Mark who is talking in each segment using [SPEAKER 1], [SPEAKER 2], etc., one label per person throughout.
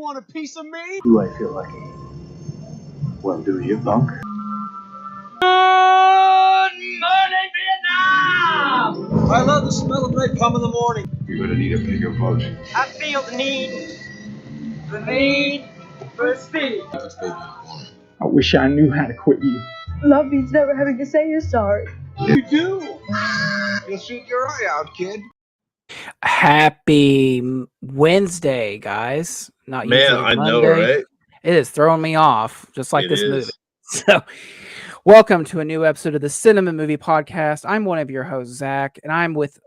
[SPEAKER 1] want a piece of me?
[SPEAKER 2] Do I feel lucky? Well, do you, punk?
[SPEAKER 1] Good morning, Vietnam! I love the smell of napalm in the morning.
[SPEAKER 2] You're gonna need a bigger boat.
[SPEAKER 1] I feel the need for speed.
[SPEAKER 3] I wish I knew how to quit you.
[SPEAKER 4] Love means never having to say you're sorry.
[SPEAKER 1] You do. You'll shoot your eye out, kid.
[SPEAKER 5] Happy Wednesday, guys. Not
[SPEAKER 6] Man,
[SPEAKER 5] usually
[SPEAKER 6] I
[SPEAKER 5] Monday.
[SPEAKER 6] know, right?
[SPEAKER 5] It is throwing me off, just like
[SPEAKER 6] It
[SPEAKER 5] this
[SPEAKER 6] is.
[SPEAKER 5] movie. So, welcome to a new episode of the Cine-Men Movie Podcast. I'm one of your hosts, Zach, and I'm with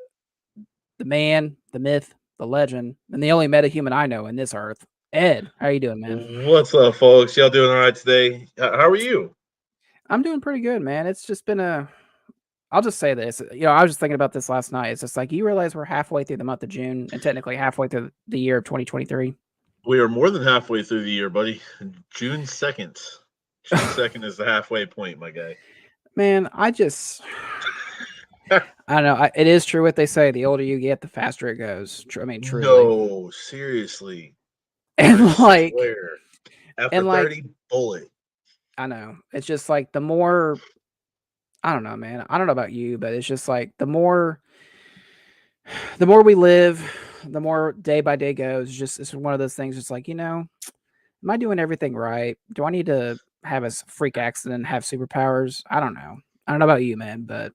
[SPEAKER 5] the man, the myth, the legend, and the only metahuman I know in this earth, Ed. How you doing, man?
[SPEAKER 6] What's up, folks? Y'all doing all right today? How are you?
[SPEAKER 5] I'm doing pretty good, man. It's just been I'll just say this. I was just thinking about this last night. It's just like, you realize we're halfway through the month of June and technically halfway through the year of 2023.
[SPEAKER 6] We are more than halfway through the year, buddy. June 2nd. June 2nd is the halfway point, my guy.
[SPEAKER 5] Man, I don't know. It is true what they say. The older you get, the faster it goes. I mean, truly.
[SPEAKER 6] No, seriously.
[SPEAKER 5] And
[SPEAKER 6] I swear. After 30, bullet.
[SPEAKER 5] I know. It's just like the more, I don't know, man. I don't know about you, but it's just like the more we live, the more day by day goes. It's one of those things. It's like, am I doing everything right? Do I need to have a freak accident and have superpowers? I don't know. I don't know about you, man, but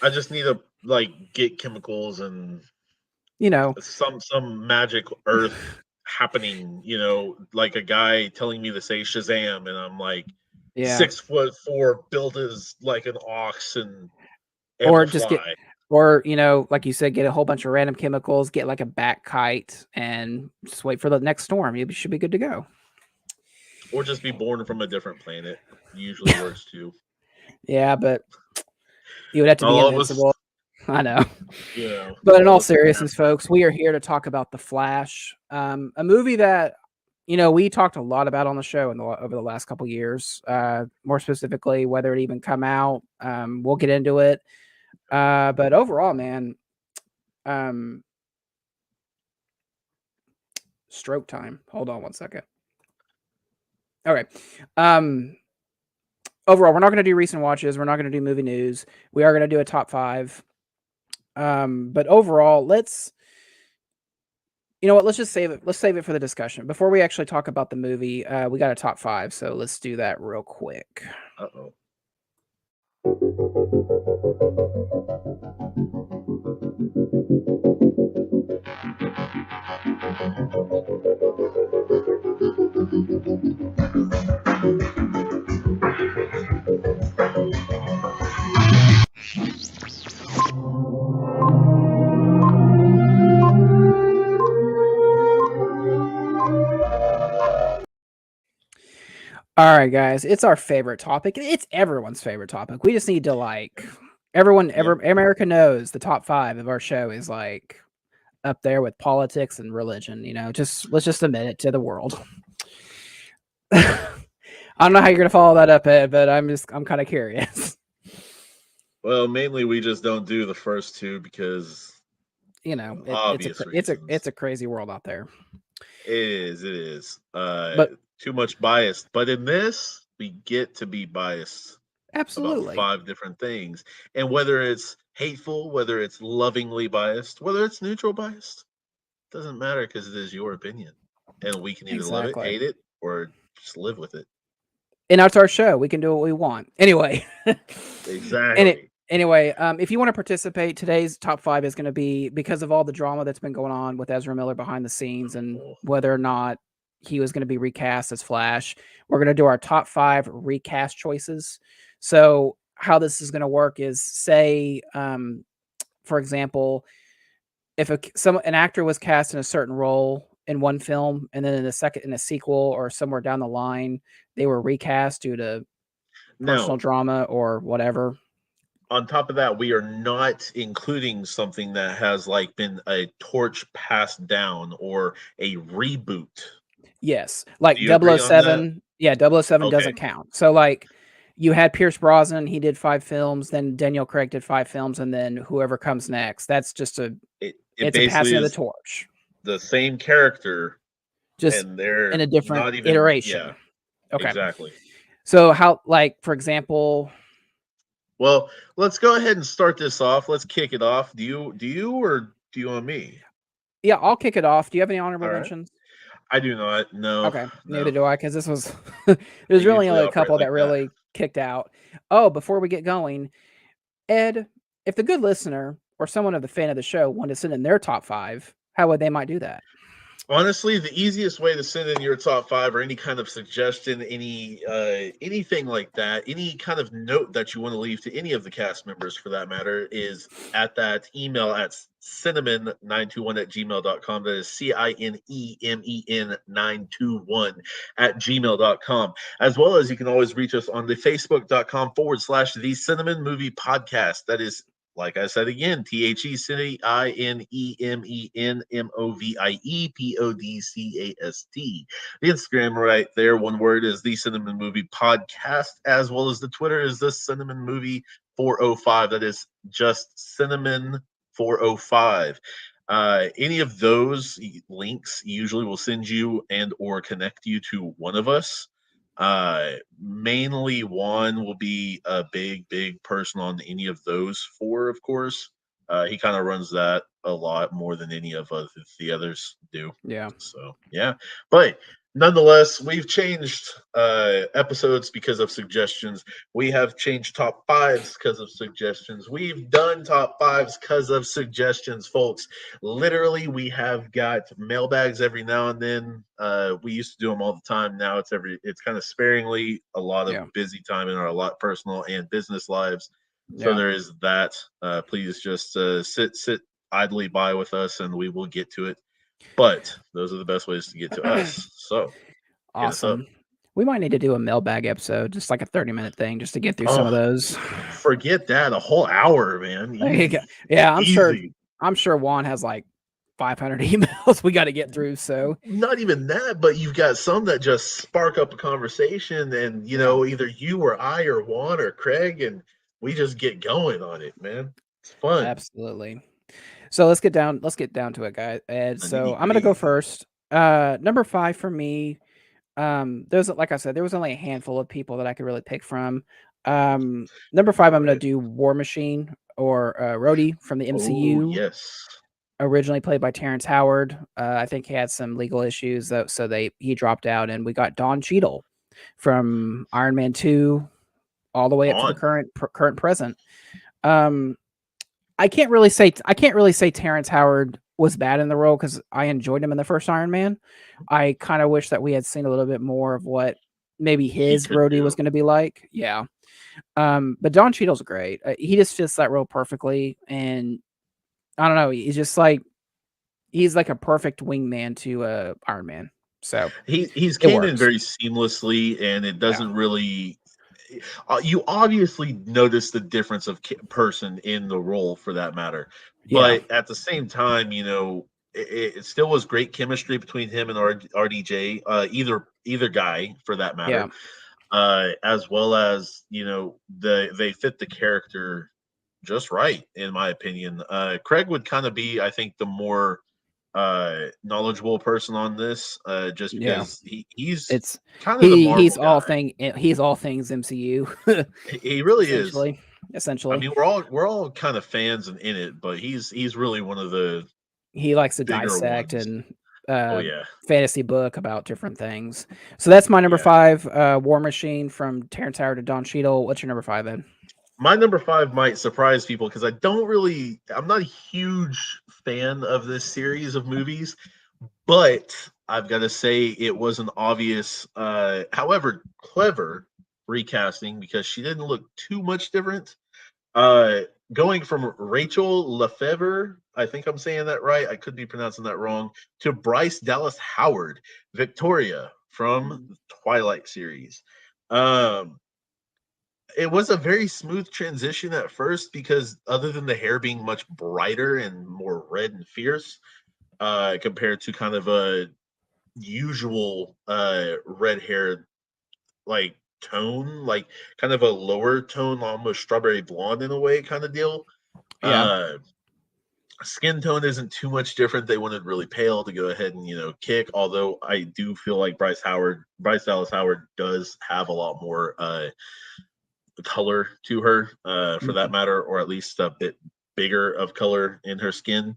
[SPEAKER 6] I just need to get chemicals and some magic earth happening, like a guy telling me to say Shazam, and I'm like, 6'4", built as like an ox, and
[SPEAKER 5] or just get, or like you said, get a whole bunch of random chemicals, get like a bat kite, and just wait for the next storm. You should be good to go.
[SPEAKER 6] Or just be born from a different planet. Usually works too.
[SPEAKER 5] Yeah, but you would have to be invincible. I know.
[SPEAKER 6] Yeah.
[SPEAKER 5] But in all seriousness, folks, we are here to talk about The Flash, a movie that we talked a lot about on the show over the last couple years. More specifically, whether it even come out. We'll get into it. But overall, man, stroke time. Hold on one second. Okay. Overall, we're not going to do recent watches. We're not going to do movie news. We are going to do a top 5. But overall, let's just save it. Let's save it for the discussion. Before we actually talk about the movie, we got a top 5. So let's do that real quick.
[SPEAKER 6] Uh-oh.
[SPEAKER 5] All right, guys, it's our favorite topic. It's everyone's favorite topic. We just need to America knows the top 5 of our show is up there with politics and religion. Let's just admit it to the world. I don't know how you're gonna follow that up, Ed, but I'm kind of curious.
[SPEAKER 6] Well, mainly we just don't do the first two because
[SPEAKER 5] it's a crazy world out there.
[SPEAKER 6] It is. But too much bias. But in this, we get to be biased.
[SPEAKER 5] Absolutely.
[SPEAKER 6] About 5 different things. And whether it's hateful, whether it's lovingly biased, whether it's neutral biased, doesn't matter because it is your opinion. And we can either love it, hate it, or just live with it.
[SPEAKER 5] And that's our show. We can do what we want. Anyway.
[SPEAKER 6] Exactly.
[SPEAKER 5] Anyway, if you want to participate, today's top 5 is going to be because of all the drama that's been going on with Ezra Miller behind the scenes and whether or not he was going to be recast as Flash. We're going to do our top 5 recast choices. So how this is going to work is, say, for example, if an actor was cast in a certain role in one film, and then in a sequel or somewhere down the line, they were recast due to personal drama or whatever.
[SPEAKER 6] On top of that, we are not including something that has been a torch passed down or a reboot.
[SPEAKER 5] Yes, like 007. Yeah, 007 doesn't count. So you had Pierce Brosnan, he did 5 films, then Daniel Craig did 5 films, and then whoever comes next. That's just it's a passing of the torch.
[SPEAKER 6] The same character
[SPEAKER 5] just
[SPEAKER 6] and they're
[SPEAKER 5] in a different
[SPEAKER 6] not even
[SPEAKER 5] iteration. Okay.
[SPEAKER 6] exactly.
[SPEAKER 5] So how, like, for example,
[SPEAKER 6] Well, let's go ahead and start this off. Let's kick it off. Do you or do you want me?
[SPEAKER 5] yeah, I'll kick it off. Do you have any honorable
[SPEAKER 6] All right.
[SPEAKER 5] mentions?
[SPEAKER 6] I do not. No,
[SPEAKER 5] Okay, neither
[SPEAKER 6] no.
[SPEAKER 5] do I, because this was
[SPEAKER 6] I
[SPEAKER 5] there's really
[SPEAKER 6] usually
[SPEAKER 5] only a
[SPEAKER 6] operate
[SPEAKER 5] couple
[SPEAKER 6] like
[SPEAKER 5] that
[SPEAKER 6] that.
[SPEAKER 5] really kicked out. Oh, before we get going, Ed, if the good listener or someone of the fan of the show wanted to send in their top 5, how would they might do that?
[SPEAKER 6] Honestly, the easiest way to send in your top 5 or any kind of suggestion, anything like that, any kind of note that you want to leave to any of the cast members for that matter, is at that email at cinemen921@gmail.com. That is CINEMEN921 at gmail.com. As well as you can always reach us on the facebook.com/the Cinnamon Movie Podcast. That is, like I said again, THECINEMENMOVIEPODCAST. The Instagram right there, one word, is the Cinnamon Movie Podcast, as well as the Twitter is the Cinnamon Movie 405. That is just Cinnamon 405. Any of those links usually will send you and or connect you to one of us. Mainly Juan will be a big person on any of those 4, of course. He kind of runs that a lot more than any of the others do.
[SPEAKER 5] Yeah.
[SPEAKER 6] So yeah, but nonetheless, we've changed episodes because of suggestions. We have changed top 5s because of suggestions. We've done top 5s because of suggestions, folks. Literally, we have got mailbags every now and then. We used to do them all the time. Now it's kind of sparingly, a lot of
[SPEAKER 5] Yeah.
[SPEAKER 6] busy time in our lot personal and business lives. So
[SPEAKER 5] Yeah.
[SPEAKER 6] there is that. Please just sit idly by with us, and we will get to it. But those are the best ways to get to us. So hit us up.
[SPEAKER 5] Awesome. We might need to do a mailbag episode, just like a 30-minute thing, just to get through some of
[SPEAKER 6] Oh,
[SPEAKER 5] those.
[SPEAKER 6] forget that. A whole hour, man.
[SPEAKER 5] There you go.
[SPEAKER 6] Easy.
[SPEAKER 5] Yeah,
[SPEAKER 6] Easy.
[SPEAKER 5] I'm sure Juan has like 500 emails we got to get through. So
[SPEAKER 6] Not even that, but you've got some that just spark up a conversation, and
[SPEAKER 5] yeah,
[SPEAKER 6] either you or I or Juan or Craig, and we just get going on it, man. It's fun.
[SPEAKER 5] absolutely. So let's get down to it, guys. Ed.
[SPEAKER 6] The
[SPEAKER 5] So
[SPEAKER 6] nitty
[SPEAKER 5] I'm gonna go
[SPEAKER 6] gritty.
[SPEAKER 5] first. Number 5 for me. There's, like I said, there was only a handful of people that I could really pick from. Number 5, I'm gonna
[SPEAKER 6] Right.
[SPEAKER 5] do War Machine, or Rhodey from the
[SPEAKER 6] Oh
[SPEAKER 5] MCU.
[SPEAKER 6] yes.
[SPEAKER 5] Originally played by Terrence Howard. I think he had some legal issues, though, so he dropped out, and we got Don Cheadle from Iron Man 2 all the way up to the
[SPEAKER 6] On.
[SPEAKER 5] current present. Um, I can't really say Terrence Howard was bad in the role, because I enjoyed him in the first Iron Man. I kind of wish that we had seen a little bit more of what maybe
[SPEAKER 6] He
[SPEAKER 5] his
[SPEAKER 6] could
[SPEAKER 5] Rhodey was
[SPEAKER 6] do.
[SPEAKER 5] going to be like. Yeah. But Don Cheadle's great. He just fits that role perfectly, and I don't know. He's like a perfect wingman to Iron Man. So
[SPEAKER 6] He's
[SPEAKER 5] it
[SPEAKER 6] came in
[SPEAKER 5] works.
[SPEAKER 6] very seamlessly, and it
[SPEAKER 5] Yeah.
[SPEAKER 6] doesn't really. You obviously notice the difference of person in the role, for that matter,
[SPEAKER 5] Yeah.
[SPEAKER 6] but at the same time, it still was great chemistry between him and RDJ, either guy for that matter,
[SPEAKER 5] Yeah.
[SPEAKER 6] as well as they fit the character just right, in my opinion. Craig would kind of be, I think, the more knowledgeable person on this, just
[SPEAKER 5] Yeah.
[SPEAKER 6] because he's
[SPEAKER 5] It's
[SPEAKER 6] kind of the
[SPEAKER 5] he's
[SPEAKER 6] Marvel
[SPEAKER 5] all
[SPEAKER 6] guy.
[SPEAKER 5] thing he's all things MCU.
[SPEAKER 6] He really is.
[SPEAKER 5] essentially.
[SPEAKER 6] I
[SPEAKER 5] Essentially.
[SPEAKER 6] mean, we're all kind of fans and in it, but he's really one of the
[SPEAKER 5] He likes to
[SPEAKER 6] bigger
[SPEAKER 5] dissect
[SPEAKER 6] ones.
[SPEAKER 5] and
[SPEAKER 6] Oh
[SPEAKER 5] uh
[SPEAKER 6] yeah,
[SPEAKER 5] fantasy book about different things. So that's my number
[SPEAKER 6] yeah.
[SPEAKER 5] 5, War Machine from Terrence Howard to Don Cheadle. What's your number 5 then?
[SPEAKER 6] My number 5 might surprise people because I'm not a huge fan of this series of movies, but I've got to say it was an obvious, however clever recasting, because she didn't look too much different. Uh, Going from Rachel Lefevre, I think I'm saying that right. I could be pronouncing that wrong. To Bryce Dallas Howard, Victoria from the Twilight series. Um, it was a very smooth transition at first, because other than the hair being much brighter and more red and fierce, compared to kind of a usual red hair like tone, like kind of a lower tone, almost strawberry blonde in a way kind of deal.
[SPEAKER 5] Yeah.
[SPEAKER 6] Uh Skin tone isn't too much different. They wanted really pale to go ahead and kick. Although I do feel like Bryce Dallas Howard does have a lot more color to her, for that matter, or at least a bit bigger of color in her skin.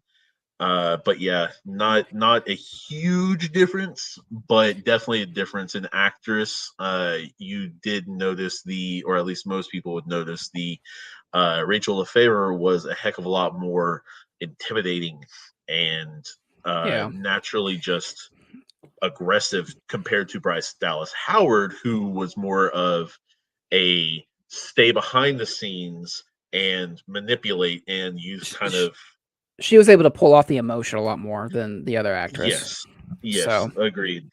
[SPEAKER 6] But yeah, not a huge difference, but definitely a difference in actress. You did notice or at least most people would notice Rachel Lefevre was a heck of a lot more intimidating and naturally just aggressive compared to Bryce Dallas Howard, who was more of a stay behind the scenes and manipulate and use kind of.
[SPEAKER 5] She was able to pull off the emotion a lot more than the other actress.
[SPEAKER 6] Yes,
[SPEAKER 5] So
[SPEAKER 6] agreed.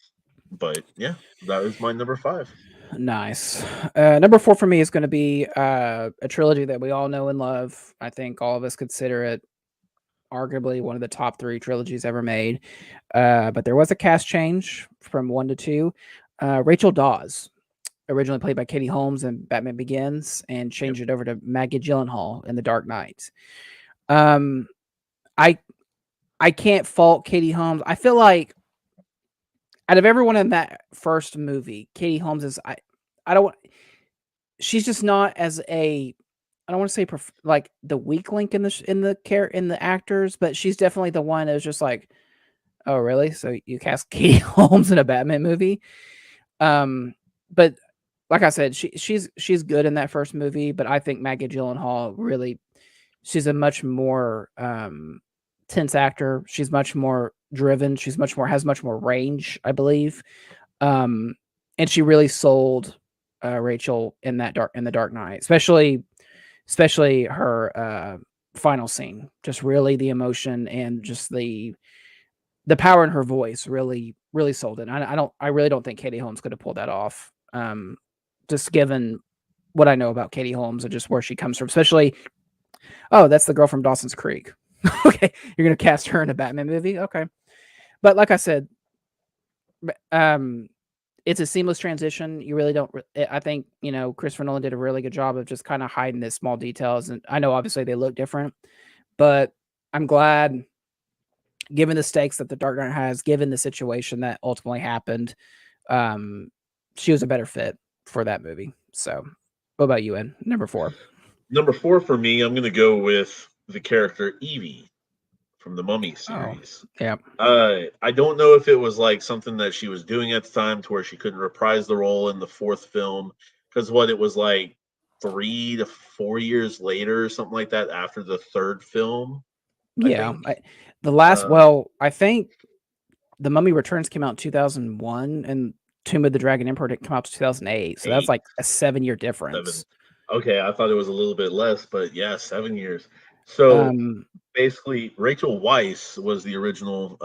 [SPEAKER 6] But yeah, that is my number 5.
[SPEAKER 5] nice. Number 4 for me is going to be a trilogy that we all know and love. I think all of us consider it arguably one of the top 3 trilogies ever made. But there was a cast change from 1 to 2. Rachel Dawes, originally played by Katie Holmes in Batman Begins, and changed it over to Maggie Gyllenhaal in The Dark Knight. I can't fault Katie Holmes. I feel like out of everyone in that first movie, Katie Holmes is I don't want. She's just not as a. I don't want to say like the weak link in the actors, but she's definitely the one that was just like, oh really? So you cast Katie Holmes in a Batman movie? But like I said, she's good in that first movie, but I think Maggie Gyllenhaal really, she's a much more tense actor. She's much more driven. She's has much more range, I believe. And she really sold Rachel in the Dark Knight, especially her final scene. Just really the emotion and just the power in her voice really sold it. I really don't think Katie Holmes could have pulled that off. Just given what I know about Katie Holmes and just where she comes from, especially, oh, that's the girl from Dawson's Creek. Okay, you're gonna cast her in a Batman movie, okay? But like I said, it's a seamless transition. You really don't. I think Christopher Nolan did a really good job of just kind of hiding the small details, and I know obviously they look different, but I'm glad, given the stakes that the Dark Knight has, given the situation that ultimately happened, she was a better fit for that movie. So, what about you, Ed? Number 4.
[SPEAKER 6] Number 4 for me, I'm going to go with the character Evie from the Mummy series.
[SPEAKER 5] Oh, yeah.
[SPEAKER 6] I don't know if it was like something that she was doing at the time to where she couldn't reprise the role in the 4th film, because it was like 3 to 4 years later, something like that, after the 3rd film.
[SPEAKER 5] Yeah, I think The Mummy Returns came out in 2001, and Tomb of the Dragon Emperor didn't come out to 2008. So that's like a 7-year difference.
[SPEAKER 6] 7. Okay, I thought it was a little bit less, but yeah, 7 years. So basically, Rachel Weisz was the original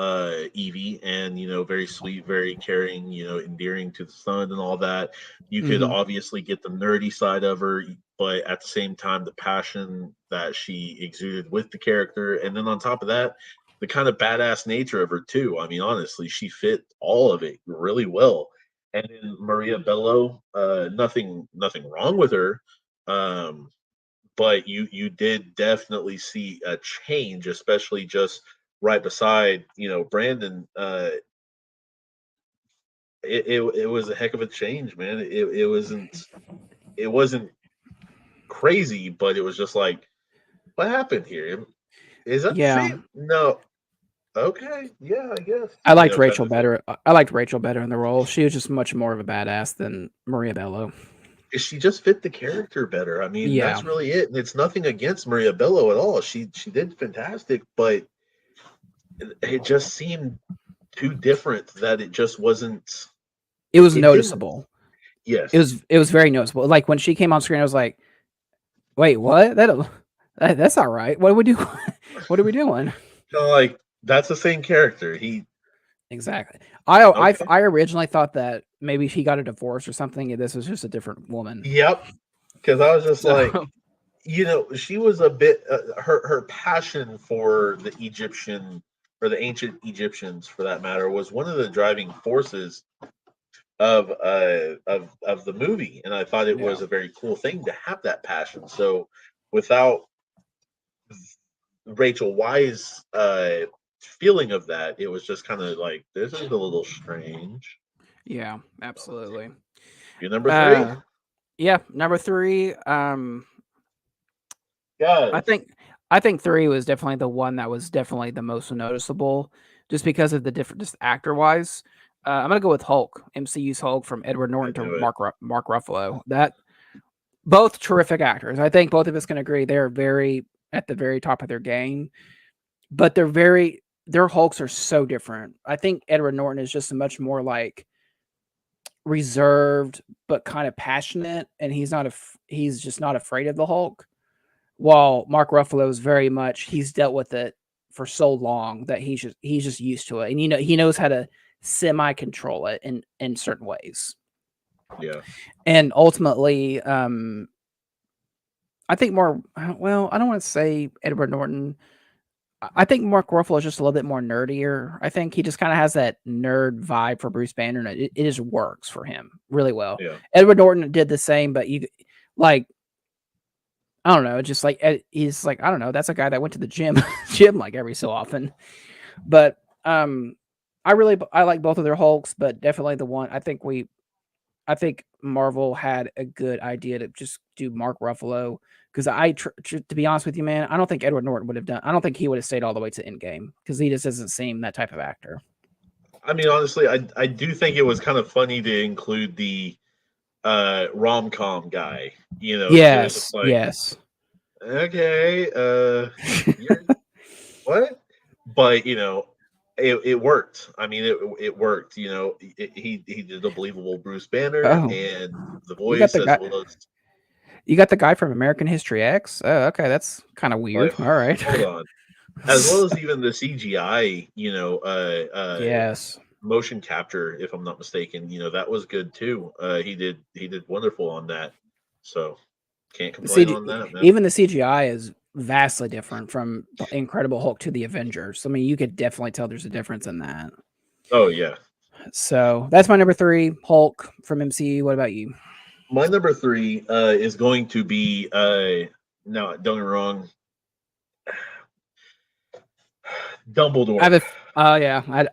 [SPEAKER 6] Evie, and very sweet, very caring, endearing to the son and all that. You could obviously get the nerdy side of her, but at the same time, the passion that she exuded with the character, and then on top of that, the kind of badass nature of her too. I mean, honestly, she fit all of it really well. And then Maria Bello, nothing wrong with her, but you did definitely see a change, especially just right beside Brandon. It was a heck of a change, man. It wasn't crazy, but it was just like, what happened here? Is that the same? No. Okay, yeah, I guess.
[SPEAKER 5] I liked Rachel better. I liked Rachel better in the role. She was just much more of a badass than Maria Bello.
[SPEAKER 6] She just fit the character better. I mean, that's really it. And it's nothing against Maria Bello at all. She did fantastic, but it just seemed too different that it just wasn't.
[SPEAKER 5] It was noticeable.
[SPEAKER 6] Yes.
[SPEAKER 5] It was very noticeable. Like when she came on screen, I was like, wait, what? That's all right. What do we do? What are we doing?
[SPEAKER 6] Like, that's the same character.
[SPEAKER 5] Exactly. I originally thought that maybe he got a divorce or something, and this was just a different woman.
[SPEAKER 6] Yep. Because I was just like, she was a bit her passion for the Egyptian or the ancient Egyptians, for that matter, was one of the driving forces of the movie, and I thought it was a very cool thing to have that passion. So without Rachel Weisz feeling of that. It was just kind of like, this is a little strange.
[SPEAKER 5] Yeah, absolutely.
[SPEAKER 6] Your number three?
[SPEAKER 5] Yeah, number three.
[SPEAKER 6] Yeah.
[SPEAKER 5] I think three was definitely the one that was definitely the most noticeable, just because of the different, just actor wise. I'm gonna go with Hulk, MCU's Hulk, from Edward
[SPEAKER 6] I
[SPEAKER 5] Norton to
[SPEAKER 6] knew it.
[SPEAKER 5] Mark Ruffalo. That both terrific actors. I think both of us can agree they're very at the very top of their game, but their Hulks are so different. I think Edward Norton is just much more like reserved but kind of passionate, and he's just not afraid of the Hulk. While Mark Ruffalo is very much, he's dealt with it for so long that he's just used to it, and he knows how to semi control it in certain ways.
[SPEAKER 6] Yeah.
[SPEAKER 5] And ultimately, I think more. Well, I don't want to say Edward Norton. I think Mark Ruffalo is just a little bit more nerdier. I think he just kind of has that nerd vibe for Bruce Banner, and it just works for him really well.
[SPEAKER 6] Yeah.
[SPEAKER 5] Edward Norton did the same, but like I don't know, just like he's like I don't know. That's a guy that went to the gym like every so often. But I like both of their Hulks, but definitely the one I think Marvel had a good idea to just do Mark Ruffalo because to be honest with you, man, I don't think Edward Norton would have done. I don't think he would have stayed all the way to Endgame because he just doesn't seem that type of actor.
[SPEAKER 6] I mean, honestly, I do think it was kind of funny to include the rom-com guy. It was just like,
[SPEAKER 5] Yes.
[SPEAKER 6] okay, you're what? But it worked. I mean, it worked. He did a believable Bruce Banner,
[SPEAKER 5] Oh,
[SPEAKER 6] and the
[SPEAKER 5] you got
[SPEAKER 6] voice
[SPEAKER 5] the
[SPEAKER 6] as
[SPEAKER 5] guy.
[SPEAKER 6] well as.
[SPEAKER 5] You got the guy from American History X. Oh, okay, that's kind of weird.
[SPEAKER 6] But
[SPEAKER 5] All right.
[SPEAKER 6] hold on, as well as even the CGI.
[SPEAKER 5] Yes.
[SPEAKER 6] Motion capture, if I'm not mistaken. That was good too. He did wonderful on that. So can't
[SPEAKER 5] The
[SPEAKER 6] complain
[SPEAKER 5] CG,
[SPEAKER 6] on that, man.
[SPEAKER 5] even the CGI is vastly different from the Incredible Hulk to the Avengers. I mean, you could definitely tell there's a difference in that.
[SPEAKER 6] Oh yeah.
[SPEAKER 5] So that's my number three, Hulk from MCU. What about you?
[SPEAKER 6] My number three is going to be no, don't get me wrong,
[SPEAKER 5] I have
[SPEAKER 6] Dumbledore.
[SPEAKER 5] a, yeah,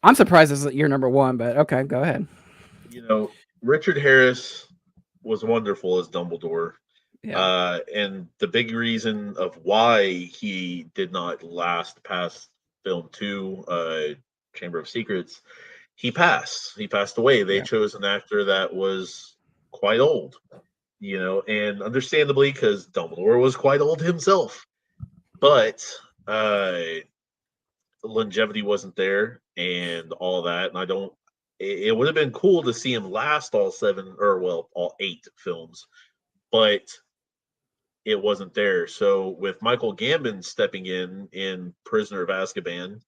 [SPEAKER 5] I'm surprised this is your number one, but okay, go ahead.
[SPEAKER 6] Richard Harris was wonderful as Dumbledore.
[SPEAKER 5] Yeah,
[SPEAKER 6] And the big reason of why he did not last past film two, Chamber of Secrets, he passed. He passed away. They
[SPEAKER 5] yeah,
[SPEAKER 6] chose an actor that was quite old, and understandably because Dumbledore was quite old himself. But longevity wasn't there and all that. And I don't. It would have been cool to see him last all seven or well all eight films, but it wasn't there. So with Michael Gambon stepping in Prisoner of Azkaban,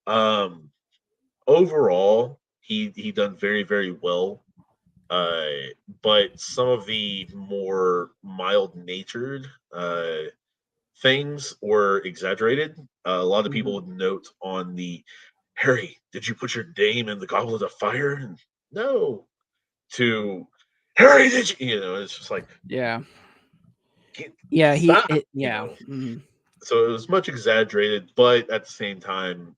[SPEAKER 6] um, overall he done very very well. But some of the more mild natured things were exaggerated. A lot of people would note on the Harry, did you put your dame in the goblet of fire? And no. To Harry, did you? It's just like
[SPEAKER 5] yeah, yeah.
[SPEAKER 6] stop.
[SPEAKER 5] Yeah. Mhm.
[SPEAKER 6] So it was much exaggerated, but at the same time,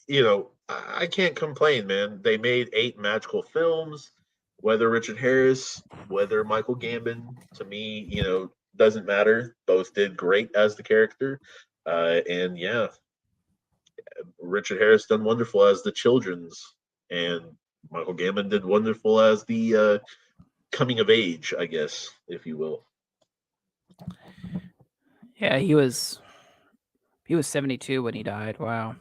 [SPEAKER 6] I can't complain, man. They made 8 magical films. Whether Richard Harris, whether Michael Gambon, to me, doesn't matter. Both did great as the character. And yeah, Richard Harris done wonderful as the children's, and Michael Gambon did wonderful as the coming of age, I guess, if you will.
[SPEAKER 5] Yeah, he was 72 when he died. Wow.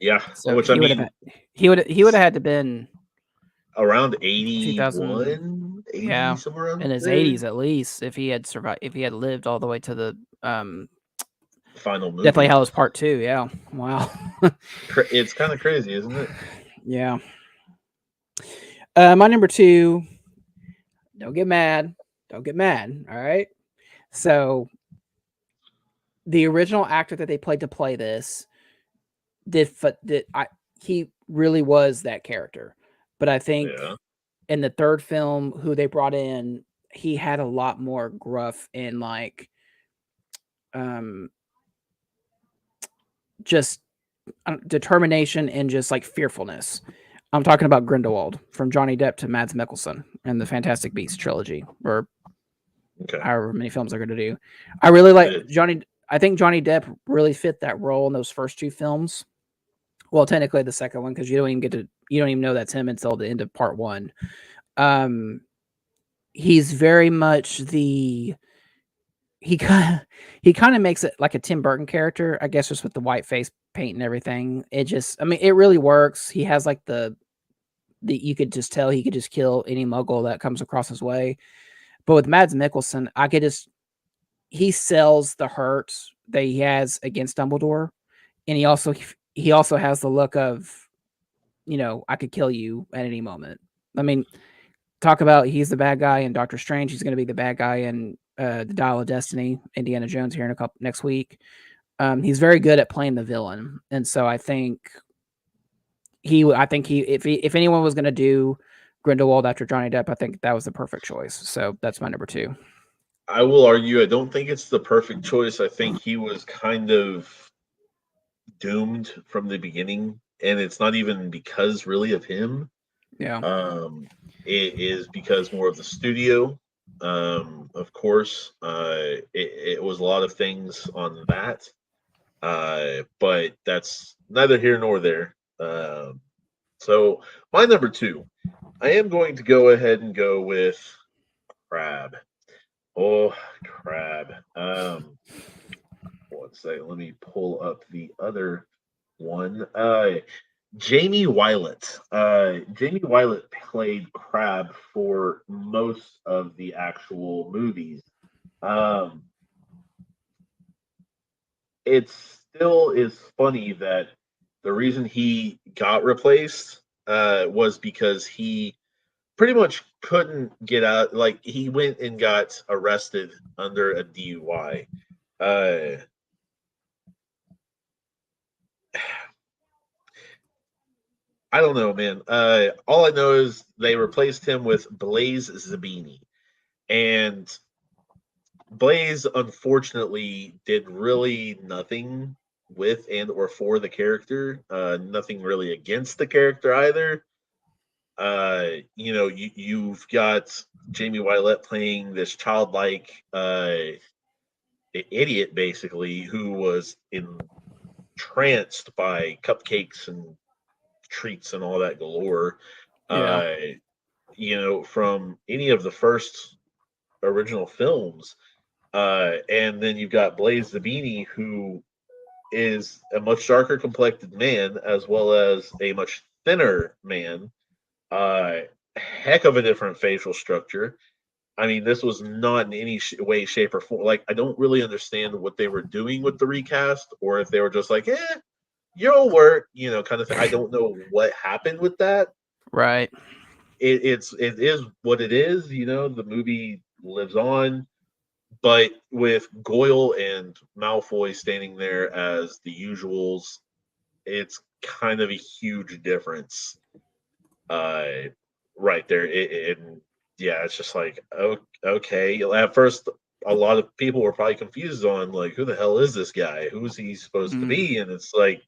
[SPEAKER 6] Yeah,
[SPEAKER 5] So
[SPEAKER 6] which I mean,
[SPEAKER 5] he would have had to been
[SPEAKER 6] around
[SPEAKER 5] 2000.
[SPEAKER 6] 81, 80,
[SPEAKER 5] Yeah,
[SPEAKER 6] somewhere around
[SPEAKER 5] in his
[SPEAKER 6] there.
[SPEAKER 5] 80s at least, if he had survived, if he had lived all the way to the
[SPEAKER 6] Final
[SPEAKER 5] Deathly
[SPEAKER 6] movie.
[SPEAKER 5] Hallows Part 2. Yeah, wow.
[SPEAKER 6] It's kind of crazy, isn't it?
[SPEAKER 5] Yeah. My number two. Don't get mad. Don't get mad. All right. So the original actor that they played to play this he really was that character, but I think
[SPEAKER 6] Yeah.
[SPEAKER 5] in the third film, who they brought in, he had a lot more gruff and like, um, just determination and just like fearfulness. I'm talking about Grindelwald, from Johnny Depp to Mads Mikkelsen in the Fantastic Beasts trilogy, or however many films they're going to do. I really like Johnny. I think Johnny Depp really fit that role in those first 2 films. Well, technically the second one, because you don't even know that's him until the end of part 1. He's very much he kind of makes it like a Tim Burton character, I guess, just with the white face paint and everything. It really works. He has like you could just tell he could just kill any muggle that comes across his way. But with Mads Mikkelsen, he sells the hurt that he has against Dumbledore, and he also has the look of, I could kill you at any moment. I mean, talk about he's the bad guy in Doctor Strange. He's going to be the bad guy in the Dial of Destiny, Indiana Jones here in next week. He's very good at playing the villain, and so I think if anyone was going to do Grindelwald after Johnny Depp, I think that was the perfect choice. So that's my number 2.
[SPEAKER 6] I will argue I don't think it's the perfect choice. I think he was kind of doomed from the beginning, and it's not even because really of him.
[SPEAKER 5] Yeah.
[SPEAKER 6] It is because more of the studio. Of course, it was a lot of things on that. But that's neither here nor there. So my number 2, I am going to go ahead and go with Crabbe. Oh, Crabbe. One second. Let me pull up the other one. Jamie Wylett. Jamie Wylett played Crabbe for most of the actual movies. It still is funny that the reason he got replaced was because he pretty much couldn't get out. Like, he went and got arrested under a DUI. I don't know, man. All I know is they replaced him with Blaze Zabini, and Blaze unfortunately did really nothing with and or for the character. Nothing really against the character either. You've got Jamie Wylett playing this childlike idiot, basically, who was entranced by cupcakes and treats and all that galore.
[SPEAKER 5] Yeah.
[SPEAKER 6] From any of the first original films. And then you've got Blaze Zabini, who is a much darker complected man, as well as a much thinner man. Heck of a different facial structure. I mean, this was not in any way, shape, or form. Like, I don't really understand what they were doing with the recast, or if they were just like, you'll work, kind of thing. I don't know what happened with that.
[SPEAKER 5] Right.
[SPEAKER 6] It is what it is. The movie lives on. But with Goyle and Malfoy standing there as the usuals, it's kind of a huge difference right there. It's just like, okay. At first, a lot of people were probably confused on, like, who the hell is this guy? Who's he supposed to be? And it's like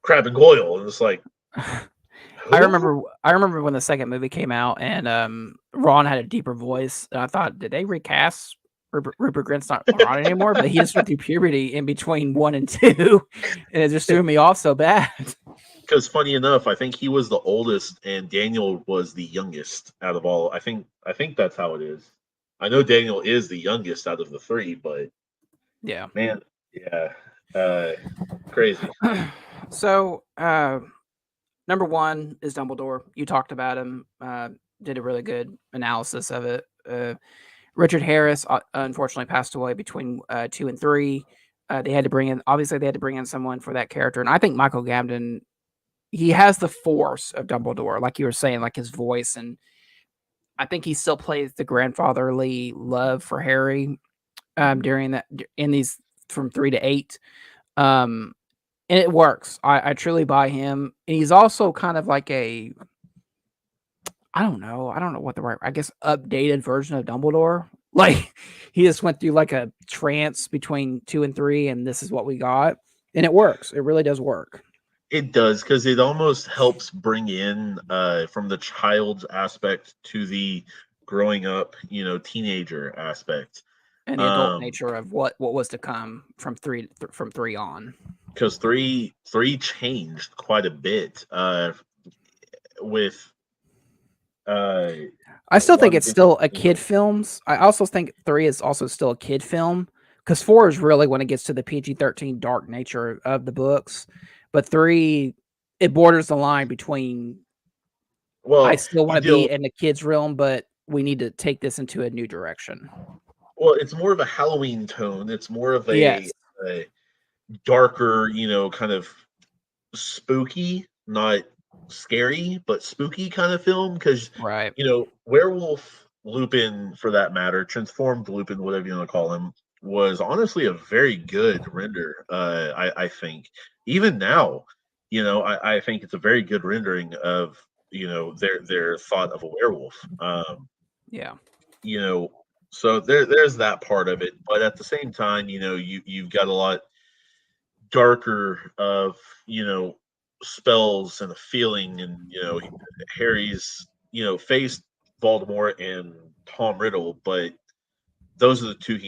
[SPEAKER 6] Crabbe and Goyle, and it's like,
[SPEAKER 5] I remember when the second movie came out, and Ron had a deeper voice, and I thought, did they recast Rupert Grint's not Ron anymore? But he just went through puberty in between 1 and 2, and it just threw me off so bad.
[SPEAKER 6] Because funny enough, I think he was the oldest, and Daniel was the youngest out of all. I think that's how it is. I know Daniel is the youngest out of the 3, but
[SPEAKER 5] yeah,
[SPEAKER 6] man, yeah, crazy.
[SPEAKER 5] So, number 1 is Dumbledore. You talked about him. Did a really good analysis of it. Richard Harris unfortunately passed away between 2 and 3. They had to bring in someone for that character, and I think Michael Gambon, he has the force of Dumbledore, like you were saying, like his voice, and I think he still plays the grandfatherly love for Harry during that in these from 3 to 8. And it works. I truly buy him. And he's also kind of like I don't know what I guess updated version of Dumbledore. Like, he just went through like a trance between 2 and 3, and this is what we got. And it works. It really does work.
[SPEAKER 6] It does, because it almost helps bring in from the child's aspect to the growing up, teenager aspect.
[SPEAKER 5] And the adult nature of what was to come from three on.
[SPEAKER 6] Because three changed quite a bit with
[SPEAKER 5] I still think it's still a kid films. I also think 3 is also still a kid film, because 4 is really when it gets to the PG-13 dark nature of the books. But 3, it borders the line between, I still want to be in the kids' realm, but we need to take this into a new direction.
[SPEAKER 6] Well, it's more of a Halloween tone. It's more of
[SPEAKER 5] Yes.
[SPEAKER 6] a darker, kind of spooky, not scary, but spooky kind of film. Because,
[SPEAKER 5] Right.
[SPEAKER 6] Werewolf Lupin, for that matter, transformed Lupin, whatever you want to call him, was honestly a very good render. I think even now, I think it's a very good rendering of their thought of a werewolf.
[SPEAKER 5] Yeah.
[SPEAKER 6] So there's that part of it, but at the same time, you've got a lot darker of spells and a feeling, and Harry's faced Voldemort and Tom Riddle, but those are the two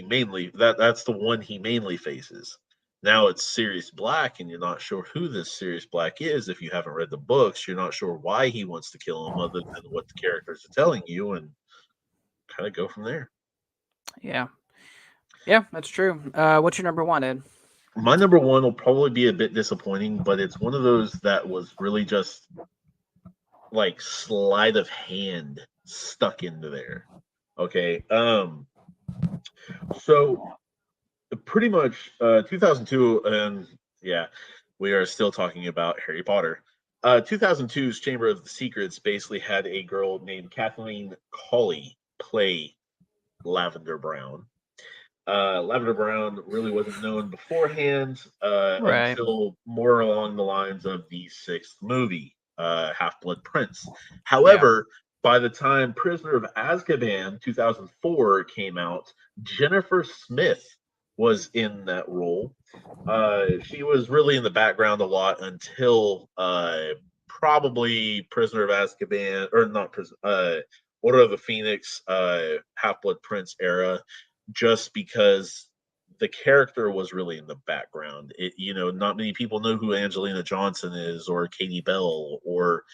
[SPEAKER 6] that's the one he mainly faces. Now it's Sirius Black, and you're not sure who this Sirius Black is. If you haven't read the books, you're not sure why he wants to kill him, other than what the characters are telling you, and kind of go from there.
[SPEAKER 5] Yeah, that's true. What's your number 1, Ed?
[SPEAKER 6] My number 1 will probably be a bit disappointing, but it's one of those that was really just like sleight of hand stuck into there. Okay. So pretty much 2002, and yeah, we are still talking about Harry Potter. 2002's Chamber of the Secrets basically had a girl named Kathleen Colley play Lavender Brown. Lavender Brown really wasn't known beforehand until more along the lines of the 6th movie, Half-Blood Prince. However, by the time Prisoner of Azkaban 2004 came out, Jennifer Smith was in that role. She was really in the background a lot until probably Prisoner of Azkaban, or not Order of the Phoenix, Half-Blood Prince era, just because the character was really in the background. Not many people know who Angelina Johnson is, or Katie Bell, or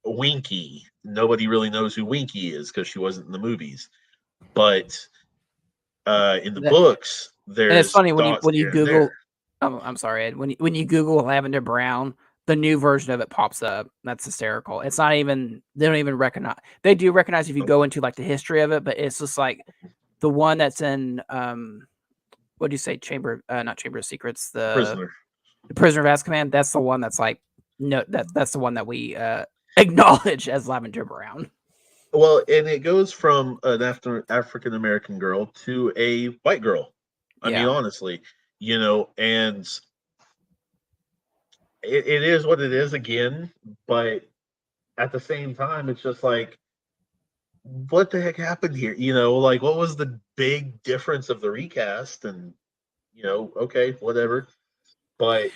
[SPEAKER 6] Winky. Nobody really knows who Winky is because she wasn't in the movies. But in the books, there's,
[SPEAKER 5] and it's funny when you Google.
[SPEAKER 6] Oh,
[SPEAKER 5] I'm sorry, Ed. When you Google Lavender Brown, the new version of it pops up. That's hysterical. It's not even, they don't even recognize. They do recognize if you go into like the history of it, but it's just like the one that's in what do you say, not Chamber of Secrets, the Prisoner of Azkaban. That's the one that's like, no, that's the one that we acknowledge as Lavender Brown.
[SPEAKER 6] Well, and it goes from an African American girl to a white girl. I mean, honestly, and it is what it is again, but at the same time, it's just like, what the heck happened here? Like, what was the big difference of the recast? And, okay, whatever. But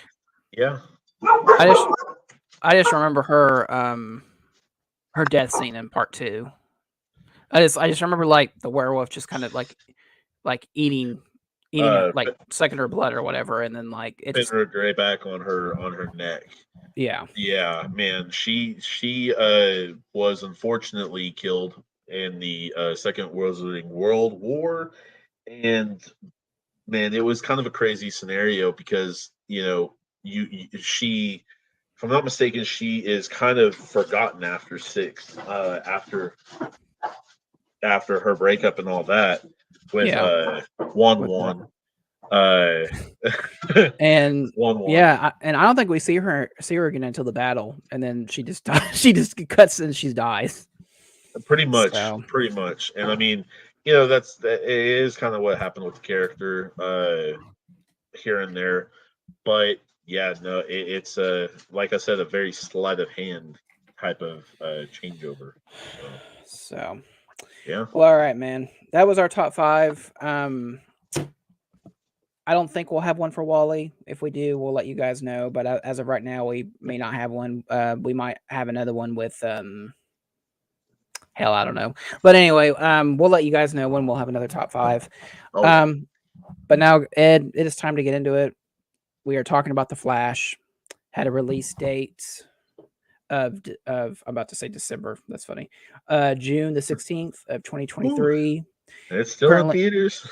[SPEAKER 6] yeah.
[SPEAKER 5] I just remember her death scene in part 2. I just remember like the werewolf just kind of like eating her, like sucking her blood or whatever, and then like
[SPEAKER 6] it's her grayback on her neck. Yeah, man. She was unfortunately killed in the Second World War, and man, it was kind of a crazy scenario because she, if I'm not mistaken, she is kind of forgotten after 6, after her breakup and all that with Wan.
[SPEAKER 5] And yeah, and I don't think we see her again until the battle, and then she just she just cuts and she dies.
[SPEAKER 6] Pretty much. And I mean, it is kind of what happened with the character here and there, but yeah, no, it's like I said, a very sleight of hand type of changeover.
[SPEAKER 5] So
[SPEAKER 6] yeah.
[SPEAKER 5] Well, all right, man. That was our top 5. I don't think we'll have one for Wally. If we do, we'll let you guys know. But as of right now, we may not have one. We might have another one with hell, I don't know. But anyway, we'll let you guys know when we'll have another top 5.
[SPEAKER 6] Oh,
[SPEAKER 5] But now, Ed, it is time to get into it. We are talking about The Flash. Had a release date of I'm about to say December. That's funny. June the 16th of 2023.
[SPEAKER 6] it's still
[SPEAKER 5] Currently,
[SPEAKER 6] in theaters.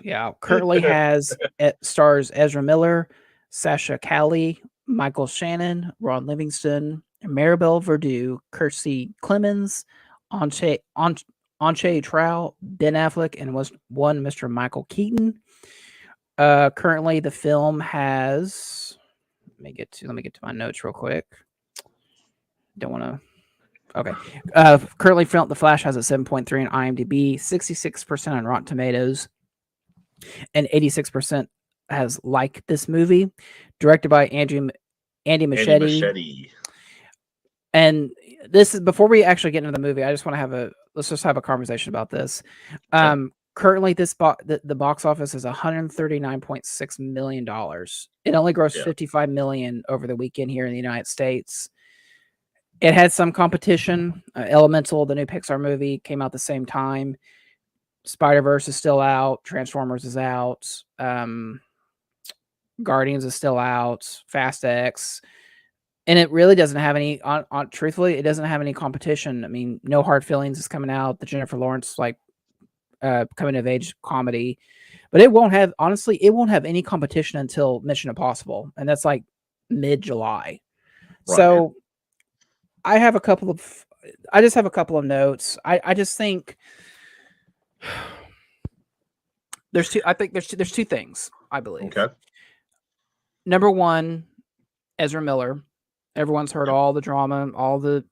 [SPEAKER 5] Yeah, currently has stars Ezra Miller, Sasha Calley, Michael Shannon, Ron Livingston, Maribel Verdú, Kirstie Clemens, Anche Trout, Ben Affleck, and was one Mr. Michael Keaton. Currently, the film has. Let me get to my notes real quick. Don't want to. Okay. Currently, The Flash has a 7.3 on IMDb, 66% on Rotten Tomatoes, and 86% has liked this movie. Directed by Andy Muschietti. And this is before we actually get into the movie. I just want to let's just have a conversation about this. Currently, the box office is $139.6 million. It only grossed $55 million over the weekend here in the United States. It had some competition. Elemental, the new Pixar movie, came out the same time. Spider-Verse is still out. Transformers is out. Guardians is still out. Fast X. And it really doesn't have any, truthfully, it doesn't have any competition. I mean, No Hard Feelings is coming out. The Jennifer Lawrence, coming of age comedy. But it won't have any competition until Mission Impossible. And that's like mid-July. Right. So I just have a couple of notes. I just think there's two things, I believe.
[SPEAKER 6] Okay.
[SPEAKER 5] Number one, Ezra Miller. Everyone's heard all the drama, all the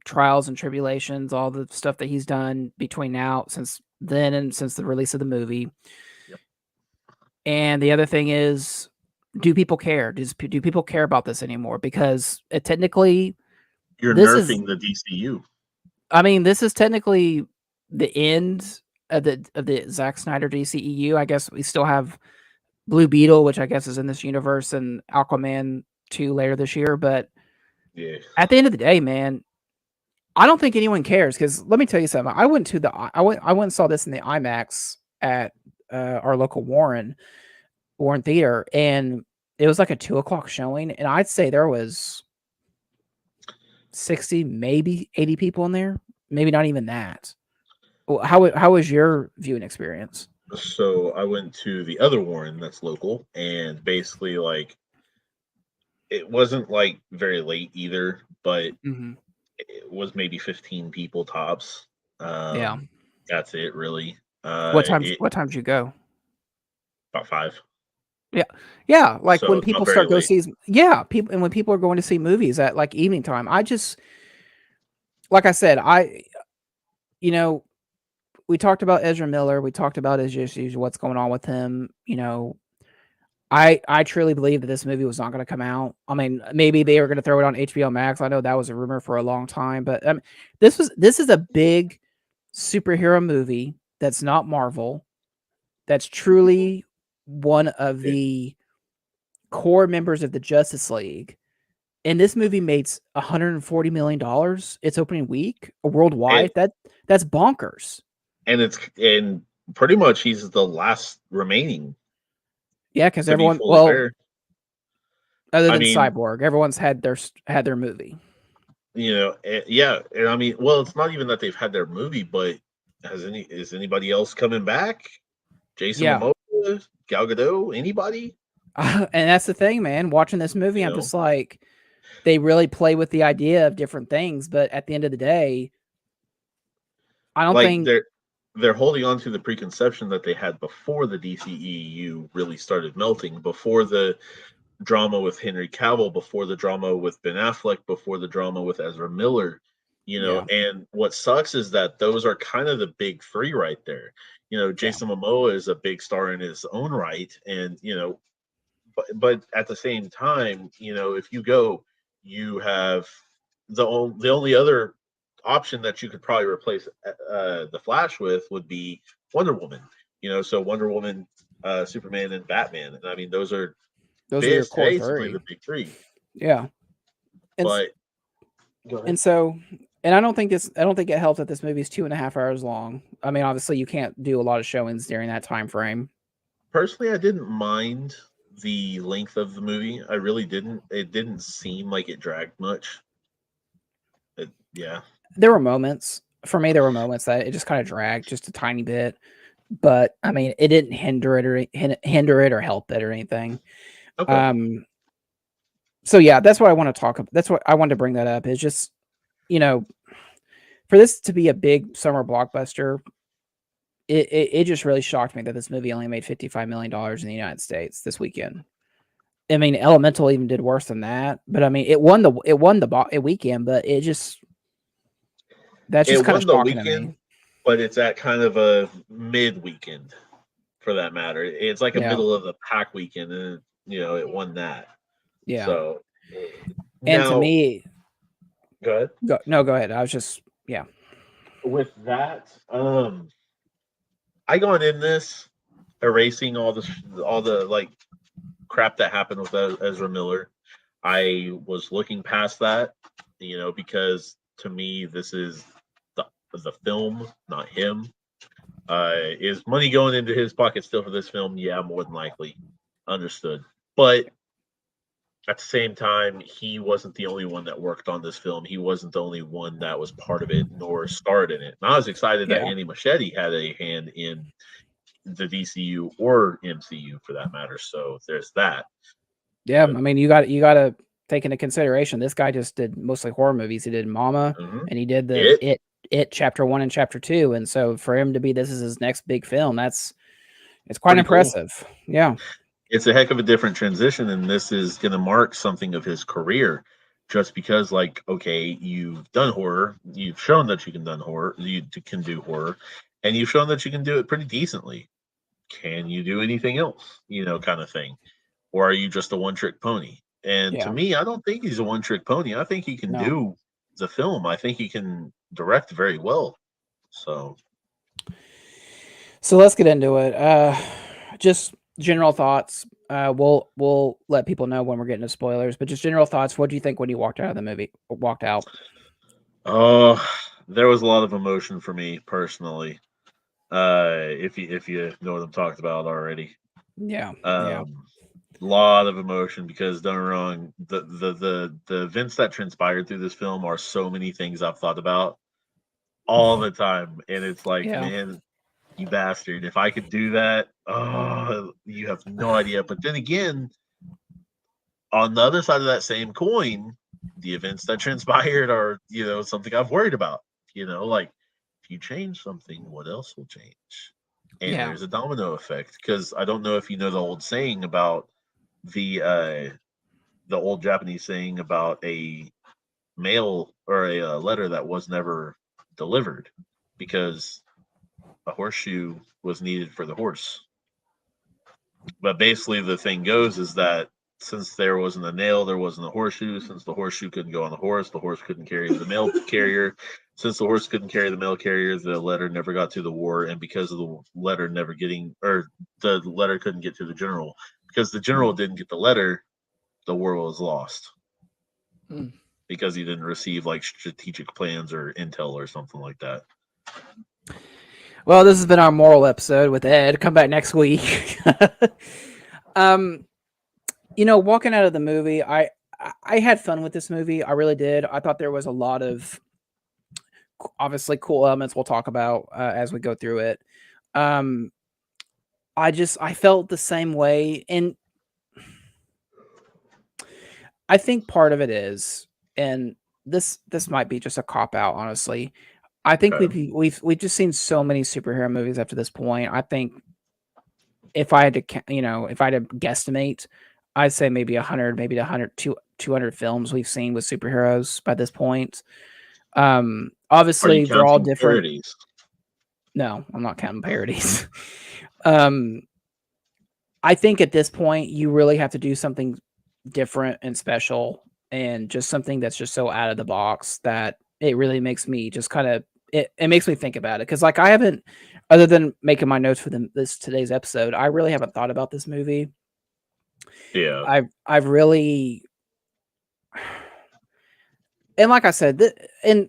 [SPEAKER 5] trials and tribulations, all the stuff that he's done between now, since then, and since the release of the movie. Yep. And the other thing is, do people care? Do people care about this anymore? Because technically,
[SPEAKER 6] you're nerfing the DCU.
[SPEAKER 5] I mean, this is technically the end of the Zack Snyder DCEU. I guess we still have Blue Beetle, which I guess is in this universe, and Aquaman 2 later this year. But at the end of the day, man, I don't think anyone cares. Because let me tell you something. I went and saw this in the IMAX at our local Warren Theater, and it was like a 2:00 showing, and I'd say there was 60, maybe 80 people in there. Maybe not even that. How was your viewing experience?
[SPEAKER 6] So I went to the other Warren that's local, and basically, it wasn't very late either, but it was maybe 15 people tops. That's it, really.
[SPEAKER 5] What time did you go?
[SPEAKER 6] About 5.
[SPEAKER 5] Yeah. Like when people start go see, and when people are going to see movies at evening time, like I said, we talked about Ezra Miller. We talked about his issues, what's going on with him. I truly believe that this movie was not going to come out. I mean, maybe they were going to throw it on HBO Max. I know that was a rumor for a long time, but this is a big superhero movie that's not Marvel. That's truly one of the core members of the Justice League. And this movie made $140 million its opening week worldwide. That's bonkers.
[SPEAKER 6] And pretty much he's the last remaining.
[SPEAKER 5] Yeah, because everyone, other than Cyborg, everyone's had their movie.
[SPEAKER 6] And I mean, it's not even that they've had their movie, but is anybody else coming back? Jason Momoa, Gal Gadot, anybody?
[SPEAKER 5] And that's the thing, man. Watching this movie, I'm just like, they really play with the idea of different things, but at the end of the day, I don't think
[SPEAKER 6] they're holding on to the preconception that they had before the DCEU really started melting, before the drama with Henry Cavill, before the drama with Ben Affleck, before the drama with Ezra Miller, and what sucks is that those are kind of the big three right there. Jason Momoa is a big star in his own right, and but at the same time, if you go, you have the only other option that you could probably replace the Flash with would be Wonder Woman. So Wonder Woman Superman, and Batman. And I mean, those are
[SPEAKER 5] your core
[SPEAKER 6] basically
[SPEAKER 5] three.
[SPEAKER 6] the big three.
[SPEAKER 5] Yeah.
[SPEAKER 6] But go ahead.
[SPEAKER 5] And so, and I don't think it helps that this movie is 2.5 hours long. I mean, obviously, you can't do a lot of showings during that time frame.
[SPEAKER 6] Personally, I didn't mind the length of the movie. I really didn't. It didn't seem like it dragged much. Yeah.
[SPEAKER 5] There were moments for me. There were moments that it just kind of dragged just a tiny bit, but I mean, it didn't hinder it or help it or anything.
[SPEAKER 6] Okay.
[SPEAKER 5] So yeah, that's what I want to talk about. That's what I wanted to bring that up. Is just, for this to be a big summer blockbuster, it just really shocked me that this movie only made $55 million in the United States this weekend. I mean, Elemental even did worse than that, but I mean, it won the weekend, but that's just kind of shocking to me.
[SPEAKER 6] But it's at kind of a mid weekend, for that matter. It's like a middle of the pack weekend, and it won that.
[SPEAKER 5] Yeah.
[SPEAKER 6] So,
[SPEAKER 5] and to me,
[SPEAKER 6] go ahead.
[SPEAKER 5] Go ahead. I was just
[SPEAKER 6] with that. I gone in this erasing all the like crap that happened with Ezra Miller. I was looking past that, because to me this is the film, not him. Is money going into his pocket still for this film? Yeah, more than likely. Understood. But at the same time, he wasn't the only one that worked on this film. He wasn't the only one that was part of it nor starred in it. And I was excited that Andy Muschietti had a hand in the DCU or MCU for that matter. So there's that.
[SPEAKER 5] Yeah, I mean, you got to take into consideration this guy just did mostly horror movies. He did Mama, and he did the It Chapter 1 and Chapter 2, and so for him to be this is his next big film, it's quite pretty impressive. Cool. Yeah,
[SPEAKER 6] it's a heck of a different transition, and this is going to mark something of his career. Just because, okay, you've done horror, you've shown that you can do horror, and you've shown that you can do it pretty decently. Can you do anything else? Kind of thing. Or are you just a one-trick pony? And to me, I don't think he's a one-trick pony. I think he can do the film. I think he can direct very well. So
[SPEAKER 5] let's get into it. Just general thoughts. We'll let people know when we're getting to spoilers, but just general thoughts. What do you think when you walked out of the movie? Walked out?
[SPEAKER 6] Oh, there was a lot of emotion for me personally. If you know what I'm talking about already.
[SPEAKER 5] Yeah.
[SPEAKER 6] A lot of emotion because don't get me wrong, the events that transpired through this film are so many things I've thought about all the time, and it's like, man, you bastard! If I could do that, oh, you have no idea. But then again, on the other side of that same coin, the events that transpired are something I've worried about. Like if you change something, what else will change? And there's a domino effect because I don't know if you know the old saying about the old Japanese saying about a mail or a letter that was never delivered because a horseshoe was needed for the horse. But basically the thing goes is that since there wasn't a nail, there wasn't a horseshoe. Since the horseshoe couldn't go on the horse couldn't carry the mail carrier. Since the horse couldn't carry the mail carrier, the letter never got to the war. And because of the letter the letter couldn't get to the general. Because the general didn't get the letter, the war was lost. Because he didn't receive strategic plans or intel or something like that.
[SPEAKER 5] Well, this has been our moral episode with Ed. Come back next week. Walking out of the movie, I had fun with this movie. I really did. I thought there was a lot of obviously cool elements we'll talk about as we go through it. I felt the same way, and I think part of it is, and this might be just a cop out, honestly. I think we've just seen so many superhero movies after this point. I think if I had to guesstimate, I'd say maybe 100, maybe 200 films we've seen with superheroes by this point. Obviously they're all different.
[SPEAKER 6] Parodies?
[SPEAKER 5] No, I'm not counting parodies. I think at this point you really have to do something different and special and just something that's just so out of the box that it really makes me just kind of it makes me think about it because like I haven't, other than making my notes for this today's episode, I really haven't thought about this movie.
[SPEAKER 6] Yeah.
[SPEAKER 5] I've really, and like I said, and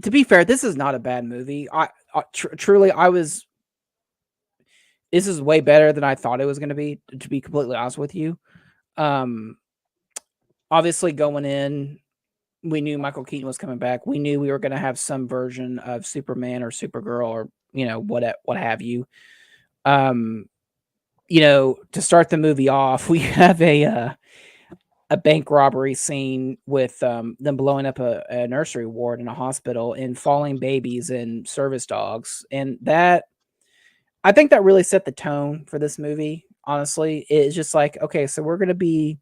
[SPEAKER 5] to be fair, this is not a bad movie. Truly, this is way better than I thought it was going to be. To be completely honest with you, obviously going in, we knew Michael Keaton was coming back. We knew we were going to have some version of Superman or Supergirl or what have you. To start the movie off, we have a bank robbery scene with them blowing up a nursery ward in a hospital and falling babies and service dogs, and that I think that really set the tone for this movie. Honestly, it's just like, okay, so we're gonna be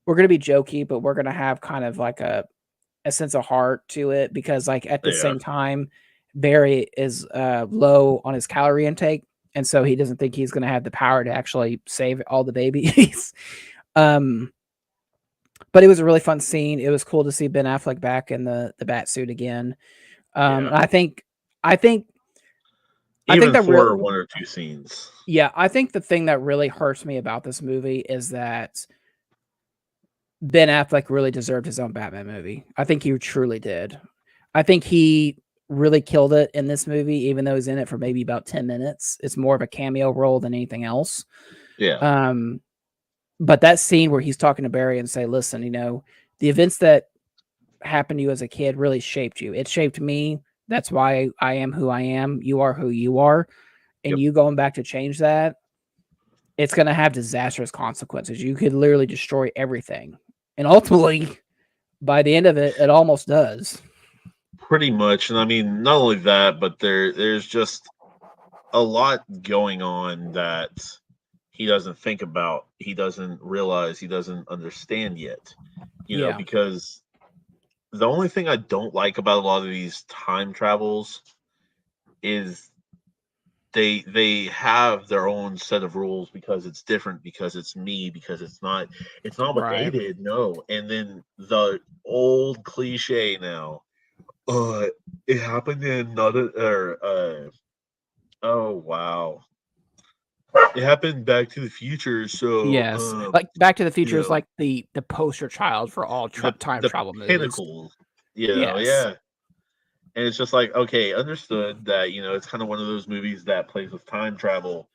[SPEAKER 5] jokey, but we're gonna have kind of like a sense of heart to it because, like, at the same time, Barry is low on his calorie intake, and so he doesn't think he's gonna have the power to actually save all the babies. But it was a really fun scene. It was cool to see Ben Affleck back in the bat suit again. And I think
[SPEAKER 6] even
[SPEAKER 5] that
[SPEAKER 6] for one or two scenes.
[SPEAKER 5] Yeah, I think the thing that really hurts me about this movie is that Ben Affleck really deserved his own Batman movie. I think he truly did. I think he really killed it in this movie, even though he's in it for maybe about 10 minutes. It's more of a cameo role than anything else.
[SPEAKER 6] Yeah.
[SPEAKER 5] But that scene where he's talking to Barry and say, listen, the events that happened to you as a kid really shaped you. It shaped me. That's why I am who I am. You are who you are. And you going back to change that, it's going to have disastrous consequences. You could literally destroy everything. And ultimately, by the end of it, it almost does.
[SPEAKER 6] Pretty much. And I mean, not only that, but there's just a lot going on that he doesn't think about, he doesn't realize, he doesn't understand yet. You know, because the only thing I don't like about a lot of these time travels is they have their own set of rules because it's different, because it's me, because it's not what they did. No. And then the old cliche now, it happened in another oh wow, it happened Back to the Future. So
[SPEAKER 5] yes, like Back to the Future is like the poster child for all time travel
[SPEAKER 6] pinnacle,
[SPEAKER 5] movies.
[SPEAKER 6] Yeah. And it's just like, okay, understood that, it's kind of one of those movies that plays with time travel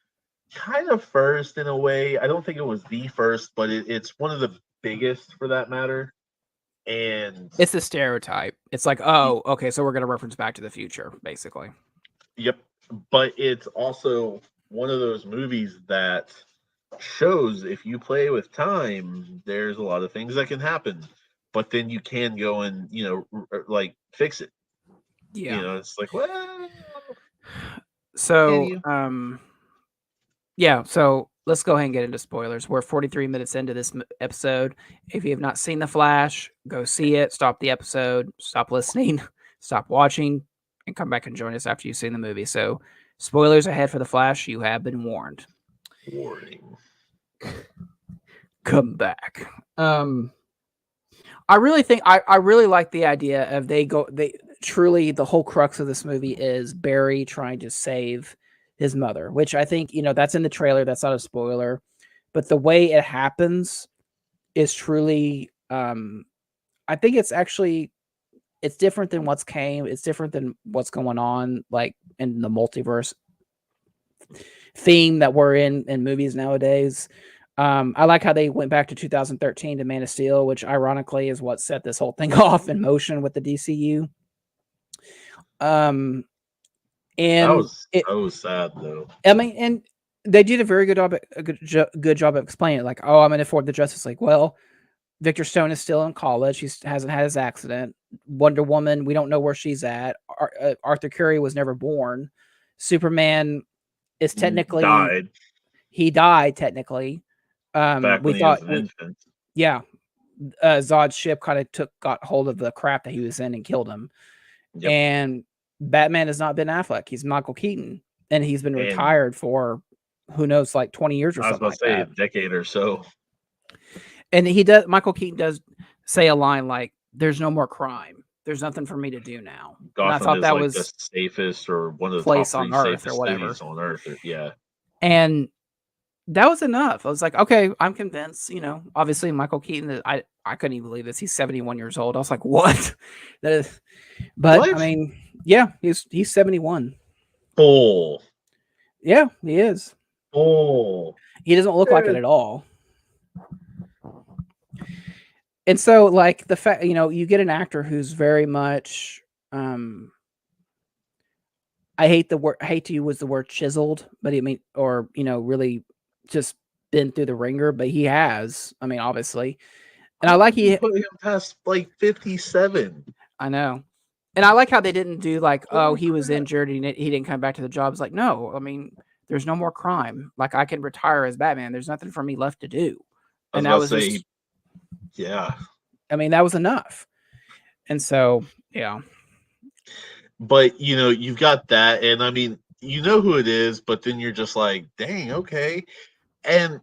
[SPEAKER 6] kind of first in a way. I don't think it was the first, but it's one of the biggest for that matter. And
[SPEAKER 5] it's the stereotype. It's like, oh, okay, so we're going to reference Back to the Future, basically.
[SPEAKER 6] Yep. But it's also one of those movies that shows if you play with time, there's a lot of things that can happen, but then you can go and, like fix it.
[SPEAKER 5] Yeah.
[SPEAKER 6] It's like, well.
[SPEAKER 5] So, so let's go ahead and get into spoilers. We're 43 minutes into this episode. If you have not seen The Flash, go see it. Stop the episode. Stop listening. Stop watching. And come back and join us after you've seen the movie. So, spoilers ahead for The Flash. You have been warned.
[SPEAKER 6] Warning.
[SPEAKER 5] Come back. I really think I really like the idea of they truly the whole crux of this movie is Barry trying to save his mother, which I think, that's in the trailer. That's not a spoiler, but the way it happens is truly, I think it's different than it's different than what's going on, like in the multiverse theme that we're in movies nowadays. I like how they went back to 2013 to Man of Steel, which ironically is what set this whole thing off in motion with the DCU. And
[SPEAKER 6] that was sad though.
[SPEAKER 5] I mean, and they did a very good job of explaining it. Like, oh, I'm going to afford the Justice League. Well, Victor Stone is still in college. He hasn't had his accident. Wonder Woman, we don't know where she's at. Arthur Curry was never born. Superman is technically
[SPEAKER 6] died.
[SPEAKER 5] He died technically.
[SPEAKER 6] Back when he was an infant.
[SPEAKER 5] Yeah. Zod's ship kind of got hold of the crap that he was in and killed him. Yep. And Batman has not been Affleck. He's Michael Keaton. And he's been retired for who knows, like 20 years or something like that. I was about to
[SPEAKER 6] say a decade or so.
[SPEAKER 5] And Michael Keaton does say a line like, there's no more crime. there's nothing for me to do now. And I
[SPEAKER 6] Gotham
[SPEAKER 5] thought
[SPEAKER 6] is
[SPEAKER 5] that
[SPEAKER 6] like the
[SPEAKER 5] was
[SPEAKER 6] safest or one of the top
[SPEAKER 5] place
[SPEAKER 6] 3
[SPEAKER 5] on Earth or
[SPEAKER 6] safest
[SPEAKER 5] whatever.
[SPEAKER 6] cities on Earth. Yeah.
[SPEAKER 5] And that was enough. I was like, okay, I'm convinced. Obviously Michael Keaton. I couldn't even believe this. He's 71 years old. I was like, what? That is, but I
[SPEAKER 6] What?
[SPEAKER 5] mean, yeah, he's 71.
[SPEAKER 6] Bull.
[SPEAKER 5] Yeah, he is.
[SPEAKER 6] Bull.
[SPEAKER 5] He doesn't look like it at all. And so, like the fact, you get an actor who's very much. I hate the word. Hate to use the word chiseled, but really just been through the ringer. But he has. I mean, obviously. And I like he
[SPEAKER 6] put him past like 57.
[SPEAKER 5] I know. And I like how they didn't do like,
[SPEAKER 6] Holy
[SPEAKER 5] he was
[SPEAKER 6] crap.
[SPEAKER 5] injured and he didn't come back to the job. It's like, no, I mean, there's no more crime. Like I can retire as Batman. There's nothing for me left to do. And that was just,
[SPEAKER 6] yeah.
[SPEAKER 5] I mean, that was enough. And so, yeah.
[SPEAKER 6] But you've got that, and I mean, you know who it is, but then you're just like, dang, okay. And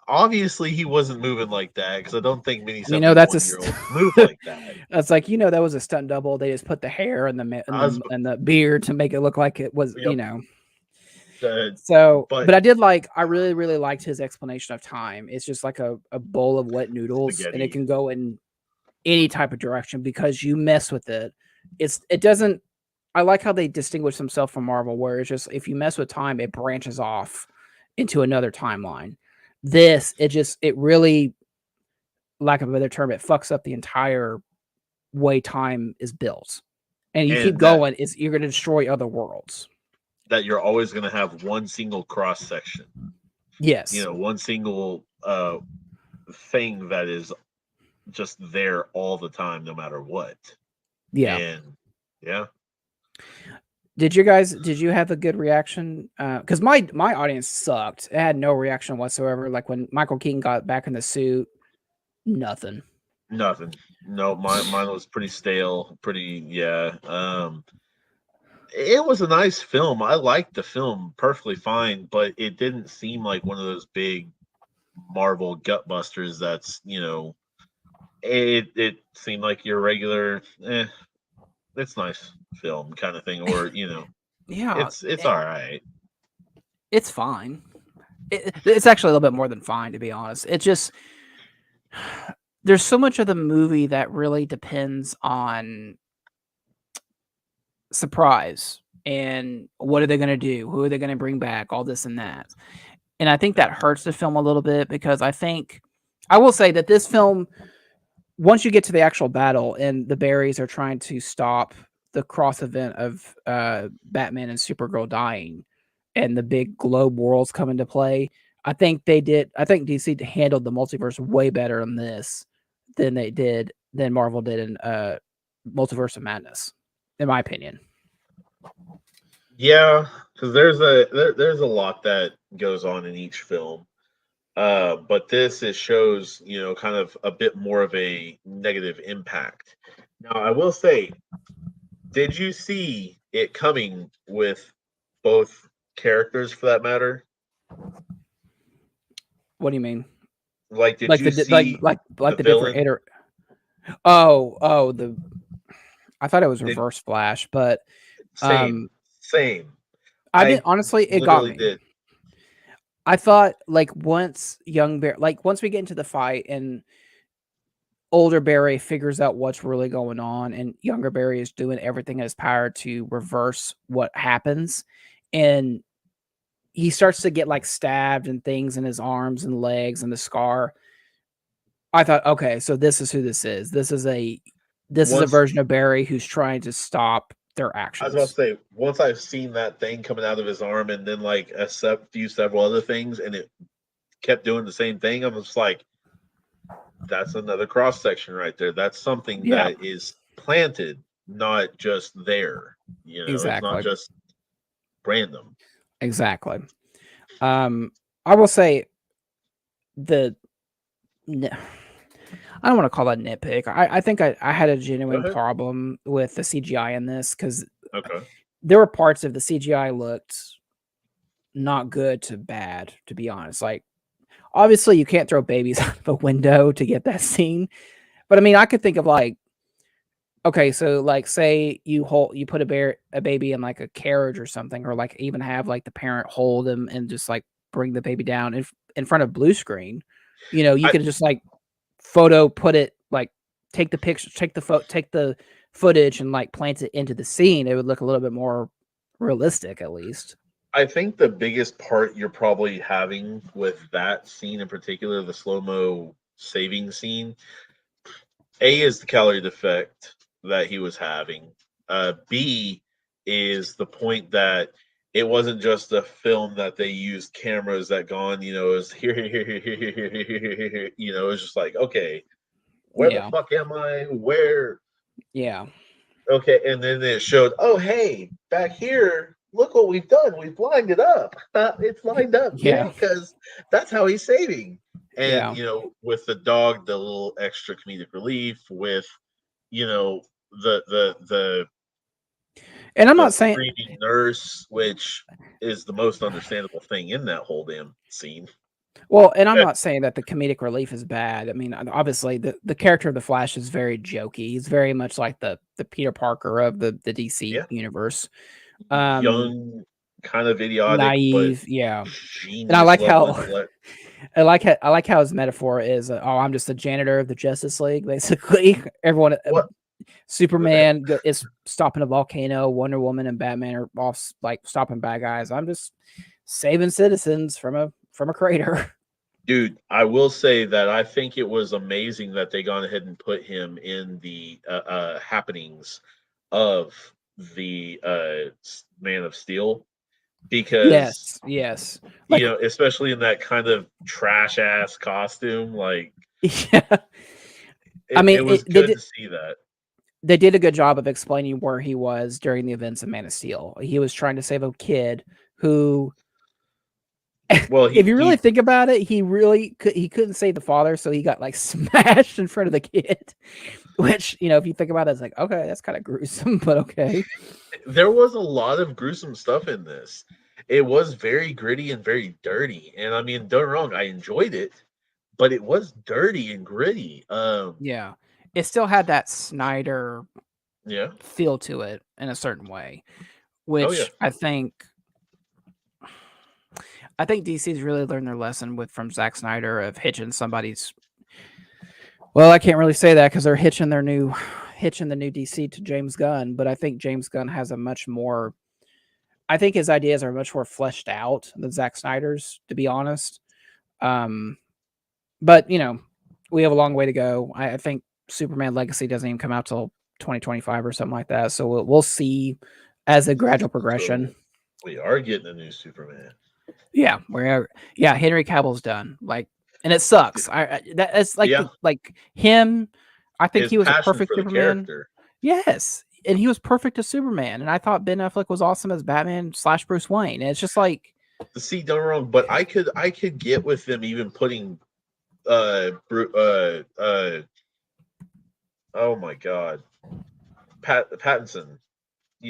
[SPEAKER 6] obviously he wasn't moving like that, because I don't think many 71-year-olds move like that.
[SPEAKER 5] That's like, that was a stunt double. They just put the hair and the beard to make it look like it was, but I did I really, really liked his explanation of time. It's just like a bowl of wet noodles,
[SPEAKER 6] spaghetti.
[SPEAKER 5] And it can go in any type of direction because you mess with it. It doesn't. I like how they distinguish themselves from Marvel, where it's just if you mess with time, it branches off into another timeline. It really, lack of a better term, it fucks up the entire way time is built, and you keep going. You're going to destroy other worlds.
[SPEAKER 6] That you're always going to have one single cross section.
[SPEAKER 5] Yes,
[SPEAKER 6] one single thing that is just there all the time, no matter what.
[SPEAKER 5] Yeah,
[SPEAKER 6] and yeah.
[SPEAKER 5] Did you have a good reaction? Because my audience sucked. It had no reaction whatsoever. Like when Michael Keaton got back in the suit, nothing.
[SPEAKER 6] No, mine was pretty stale. Yeah. It was a nice film. I liked the film perfectly fine, but it didn't seem like one of those big Marvel gutbusters. That's it seemed like your regular. It's nice film kind of thing, or
[SPEAKER 5] yeah,
[SPEAKER 6] it's all right.
[SPEAKER 5] It's fine. It's actually a little bit more than fine, to be honest. It just there's so much of the movie that really depends on surprise and what are they going to do, who are they going to bring back, all this and that. And I think that hurts the film a little bit because I will say that this film, once you get to the actual battle and the Barrys are trying to stop the cross event of Batman and Supergirl dying and the big globe worlds come into play, I think DC handled the multiverse way better in this than Marvel did in Multiverse of Madness, in my opinion.
[SPEAKER 6] Yeah, because there's a lot that goes on in each film. But it shows, kind of a bit more of a negative impact. Now, I will say, did you see it coming with both characters, for that matter?
[SPEAKER 5] What do you mean?
[SPEAKER 6] Like, did you see
[SPEAKER 5] like the
[SPEAKER 6] villain?
[SPEAKER 5] different I thought it was Reverse Flash, but
[SPEAKER 6] same.
[SPEAKER 5] I didn't honestly. It got me.
[SPEAKER 6] Did.
[SPEAKER 5] I thought once we get into the fight and older Barry figures out what's really going on and younger Barry is doing everything in his power to reverse what happens, and he starts to get stabbed and things in his arms and legs and the scar. I thought, okay, so this is who this is. This is a version of Barry who's trying to stop their actions.
[SPEAKER 6] I was about to say, once I've seen that thing coming out of his arm and then several other things, and it kept doing the same thing, I'm just like, that's another cross section right there. That's something that is planted, not just there.
[SPEAKER 5] Exactly.
[SPEAKER 6] It's not just random.
[SPEAKER 5] Exactly. I will say I don't want to call that nitpick. I think I had a genuine problem with the CGI in this because there were parts of the CGI looked not good to bad, to be honest. Obviously, you can't throw babies out of a window to get that scene. But I mean, I could think of Okay, so like say you put a baby in like a carriage or something, or like even have like the parent hold him and just like bring the baby down in front of blue screen. You
[SPEAKER 6] I
[SPEAKER 5] could just like put it like take the picture, take the footage and like plant it into the scene. It would look a little bit more realistic, at least.
[SPEAKER 6] I think the biggest part you're probably having with that scene in particular, the slow mo saving scene, A is the calorie defect that he was having. B is the point that it wasn't just a film that they used cameras that gone, it was here, it was just like, okay, where the
[SPEAKER 5] Yeah,
[SPEAKER 6] fuck am I? Where?
[SPEAKER 5] yeah,
[SPEAKER 6] Okay, and then it showed, oh hey, back here, look what we've done. We've lined it up. It's lined up, get
[SPEAKER 5] yeah,
[SPEAKER 6] it? Because that's how he's saving. And
[SPEAKER 5] yeah.
[SPEAKER 6] with the dog, the little extra comedic relief with you know the
[SPEAKER 5] And I'm
[SPEAKER 6] the
[SPEAKER 5] not saying
[SPEAKER 6] screaming nurse, which is the most understandable thing in that whole damn scene.
[SPEAKER 5] Well, and I'm not saying that the comedic relief is bad. I mean, obviously, the character of the Flash is very jokey. He's very much like the Peter Parker of the DC
[SPEAKER 6] Yeah,
[SPEAKER 5] universe.
[SPEAKER 6] young, kind of idiotic, but
[SPEAKER 5] Naive, yeah. And I
[SPEAKER 6] genius
[SPEAKER 5] like
[SPEAKER 6] level
[SPEAKER 5] how
[SPEAKER 6] intellect.
[SPEAKER 5] I like how his metaphor is, oh, I'm just a janitor of the Justice League. Basically, everyone,
[SPEAKER 6] What?
[SPEAKER 5] Superman is stopping a volcano. Wonder Woman and Batman are off like stopping bad guys. I'm just saving citizens from a crater.
[SPEAKER 6] Dude, I will say that I think it was amazing that they gone ahead and put him in the happenings of the Man of Steel because
[SPEAKER 5] Yes, yes. Like,
[SPEAKER 6] especially in that kind of trash ass costume, like
[SPEAKER 5] yeah. I
[SPEAKER 6] it,
[SPEAKER 5] mean,
[SPEAKER 6] it was good to see that.
[SPEAKER 5] they did a good job of explaining where he was during the events of Man of Steel. He was trying to save a kid who,
[SPEAKER 6] Well,
[SPEAKER 5] if you really
[SPEAKER 6] he
[SPEAKER 5] think about it, he couldn't save the father, so he got like smashed in front of the kid. Which, if you think about it, it's like, okay, that's kind of gruesome, but okay.
[SPEAKER 6] there was a lot of gruesome stuff in this. It was very gritty and very dirty, and I mean, don't get me wrong, I enjoyed it, but it was dirty and gritty.
[SPEAKER 5] Yeah. It still had that Snyder
[SPEAKER 6] Yeah.
[SPEAKER 5] feel to it in a certain way,
[SPEAKER 6] Oh yeah.
[SPEAKER 5] which I think DC's really learned their lesson from Zack Snyder of hitching somebody's. Well, I can't really say that because they're hitching the new DC to James Gunn, but I think James Gunn has a much more. I think his ideas are much more fleshed out than Zack Snyder's, to be honest. But we have a long way to go. I think Superman Legacy doesn't even come out till 2025 or something like that. So we'll see as a gradual progression.
[SPEAKER 6] So we are getting a new Superman.
[SPEAKER 5] Yeah, Henry Cavill's done. Like, and it sucks. That's like like him. I think he was a perfect Superman. Yes, and he was perfect as Superman. And I thought Ben Affleck was awesome as Batman / Bruce Wayne. And it's just like,
[SPEAKER 6] see, don't wrong, but I could get with them even putting oh my god, Pattinson.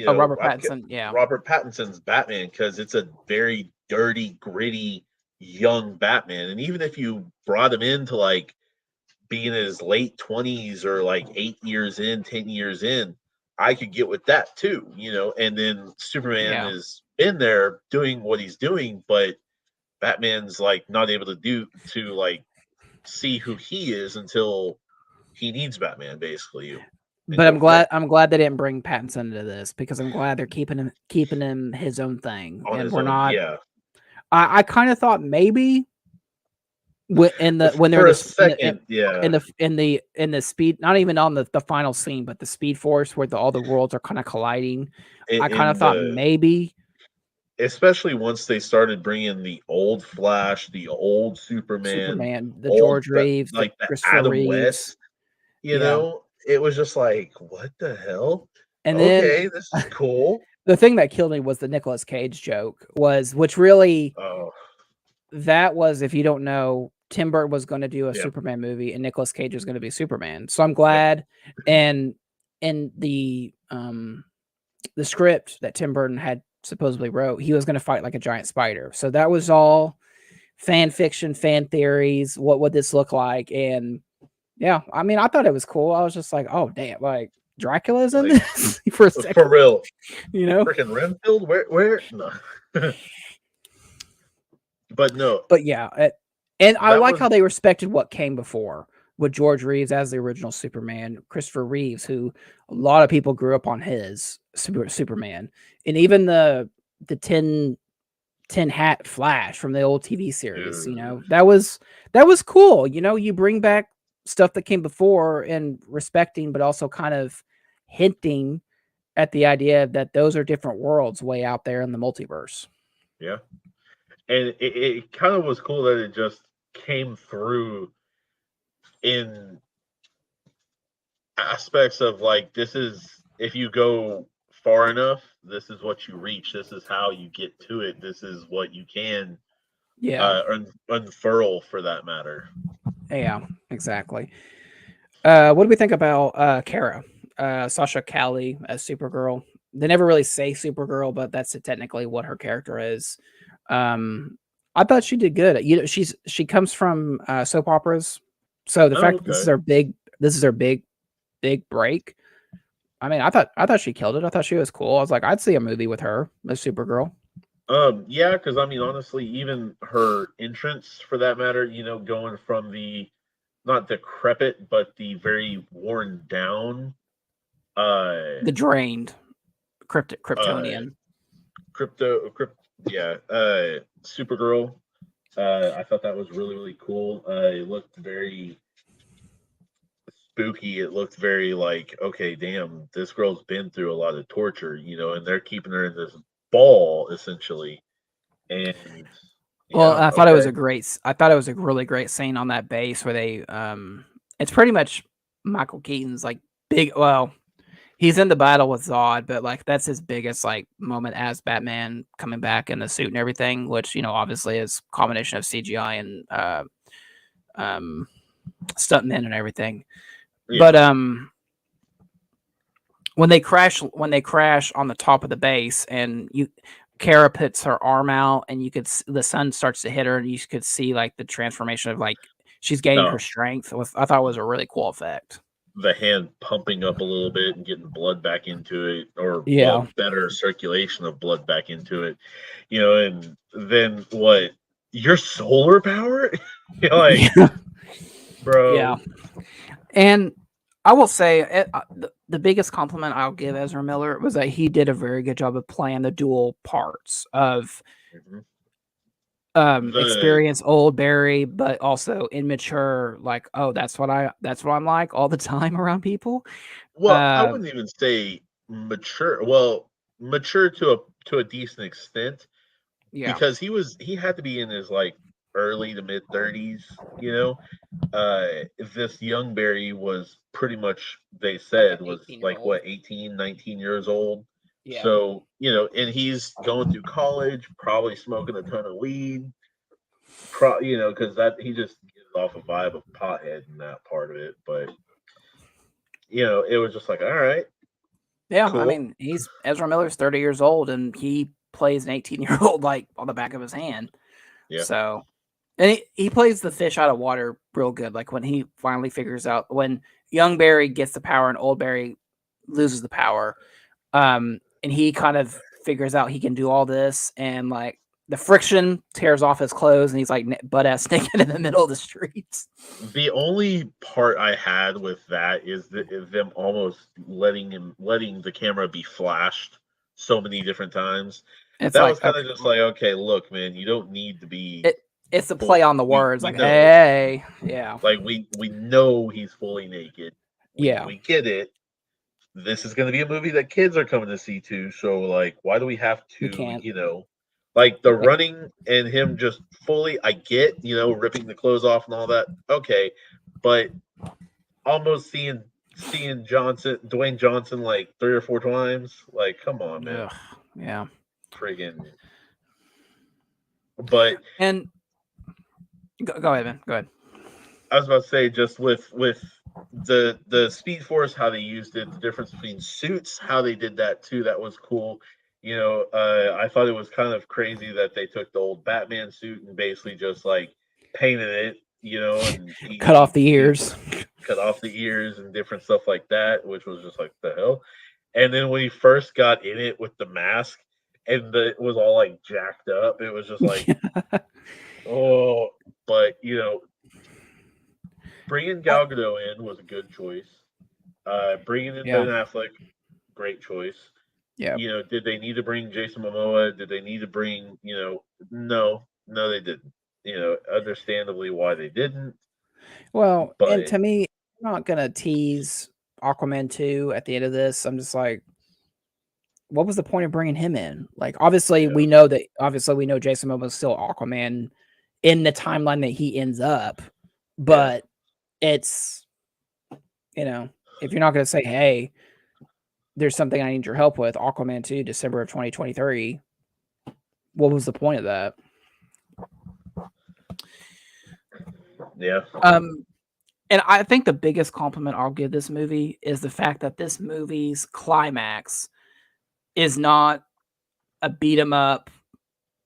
[SPEAKER 5] Robert Pattinson. Yeah,
[SPEAKER 6] Robert Pattinson's Batman, because it's a very dirty, gritty, young Batman. And even if you brought him into like being in his late 20s or like 8 years in, 10 years in, I could get with that too, And then Superman is in there doing what he's doing, but Batman's like not able to like see who he is until he needs Batman, basically.
[SPEAKER 5] But I'm glad they didn't bring Pattinson into this, because I'm glad they're keeping him his own thing, and we're not.
[SPEAKER 6] Yeah,
[SPEAKER 5] I kind of thought maybe when they're in the speed, not even on the final scene, but the Speed Force where all the worlds are kind of colliding. I kind of thought maybe,
[SPEAKER 6] especially once they started bringing the old Flash, the old Superman,
[SPEAKER 5] the George Reeves,
[SPEAKER 6] like the
[SPEAKER 5] Christopher
[SPEAKER 6] Adam
[SPEAKER 5] Reeves.
[SPEAKER 6] West, it was just like, what the hell?
[SPEAKER 5] And
[SPEAKER 6] okay, this is cool.
[SPEAKER 5] The thing that killed me was the Nicolas Cage joke, which really, that was, if you don't know, Tim Burton was going to do a Superman movie and Nicolas Cage is going to be Superman. So I'm glad. And in the script that Tim Burton had supposedly wrote, he was going to fight like a giant spider. So that was all fan fiction, fan theories. What would this look like? And yeah, I mean, I thought it was cool. I was just like, oh damn, like Dracula's in
[SPEAKER 6] Like,
[SPEAKER 5] this for a second.
[SPEAKER 6] For real.
[SPEAKER 5] You know?
[SPEAKER 6] Freaking Renfield? Where? No. But no.
[SPEAKER 5] But yeah, and I like
[SPEAKER 6] was...
[SPEAKER 5] how they respected what came before with George Reeves as the original Superman, Christopher Reeves, who a lot of people grew up on his Superman, and even the 10 hat Flash from the old TV series. You know, that was cool. You know, you bring back stuff that came before and respecting, but also kind of hinting at the idea that those are different worlds way out there in the multiverse.
[SPEAKER 6] Yeah. And it kind of was cool that it just came through in aspects of like, this is, if you go far enough, this is what you reach. This is how you get to it. This is what you can unfurl, for that matter.
[SPEAKER 5] Yeah, exactly. What do we think about Kara? Sasha Calle as Supergirl. They never really say Supergirl, but that's technically what her character is. I thought she did good. You know, she comes from soap operas, so the fact that this is her big break. I mean, I thought she killed it. I thought she was cool. I was like, I'd see a movie with her as Supergirl.
[SPEAKER 6] Yeah, because I mean, honestly, even her entrance, for that matter, you know, going from the not decrepit, but the very worn down,
[SPEAKER 5] the drained Kryptonian,
[SPEAKER 6] Supergirl. I thought that was really, really cool. It looked very spooky. It looked very like, okay, damn, this girl's been through a lot of torture, you know, and they're keeping her in this ball essentially. And
[SPEAKER 5] well, I thought it was a really great scene on that base where they it's pretty much Michael Keaton's like he's in the battle with Zod, but like that's his biggest like moment as Batman coming back in the suit and everything, which, you know, obviously is a combination of CGI and stuntmen and everything. Yeah. But when they crash on the top of the base and Kara puts her arm out and the sun starts to hit her and you could see like the transformation of like she's gaining her strength. I thought it was a really cool effect.
[SPEAKER 6] The hand pumping up a little bit and getting blood back into it, or better circulation of blood back into it, you know. And then what? Your solar power? You're like, bro.
[SPEAKER 5] Yeah. And I will say the biggest compliment I'll give Ezra Miller was that he did a very good job of playing the dual parts of experience old Barry, but also immature. Like, oh, that's what I'm like all the time around people.
[SPEAKER 6] Well, I wouldn't even say mature. Well, mature to a decent extent, because he had to be in his like early to mid 30s. You know, this young Barry was pretty much, they said, was like what, 18, 19 years old. Yeah. So, you know, and he's going through college, probably smoking a ton of weed, you know, because that he just gives off a vibe of pothead in that part of it. But, you know, it was just like, all right.
[SPEAKER 5] Yeah, cool. I mean, Ezra Miller's 30 years old, and he plays an 18-year-old like on the back of his hand. Yeah. So, and he plays the fish out of water real good. Like when he finally figures out, when young Barry gets the power and old Barry loses the power, and he kind of figures out he can do all this, and like the friction tears off his clothes, and he's like butt-ass naked in the middle of the streets.
[SPEAKER 6] The only part I had with that is them almost letting the camera be flashed so many different times. That was kind of just like, okay, look, man, you don't need to be.
[SPEAKER 5] It's a play on the words, like, hey, yeah.
[SPEAKER 6] Like we know he's fully naked. We get it. This is going to be a movie that kids are coming to see too. So like, why do we have to, you know, like the running and him just fully, I get, you know, ripping the clothes off and all that. Okay. But almost seeing Dwayne Johnson like 3 or 4 times. Like, come on, man.
[SPEAKER 5] Yeah.
[SPEAKER 6] Friggin'. But.
[SPEAKER 5] And go ahead, man. Go ahead.
[SPEAKER 6] I was about to say, just with the Speed Force, how they used it, the difference between suits, how they did that too, that was cool. You know, I thought it was kind of crazy that they took the old Batman suit and basically just like painted it, you know, and
[SPEAKER 5] cut off the ears.
[SPEAKER 6] cut off the ears and different stuff like that, which was just like the hell. And then when he first got in it with the mask and it was all like jacked up, it was just like, oh. But bringing Gal Gadot in was a good choice. Bringing in Ben Affleck, great choice.
[SPEAKER 5] Yeah.
[SPEAKER 6] Did they need to bring Jason Momoa? Did they need to bring, no, they didn't. Understandably why they didn't.
[SPEAKER 5] Well, and to me, I'm not going to tease Aquaman 2 at the end of this. I'm just like, what was the point of bringing him in? Like, obviously, we know Jason Momoa is still Aquaman in the timeline that he ends up, but it's, if you're not going to say, hey, there's something I need your help with, Aquaman 2, December of 2023, what was the point of that?
[SPEAKER 6] Yeah.
[SPEAKER 5] And I think the biggest compliment I'll give this movie is the fact that this movie's climax is not a beat 'em up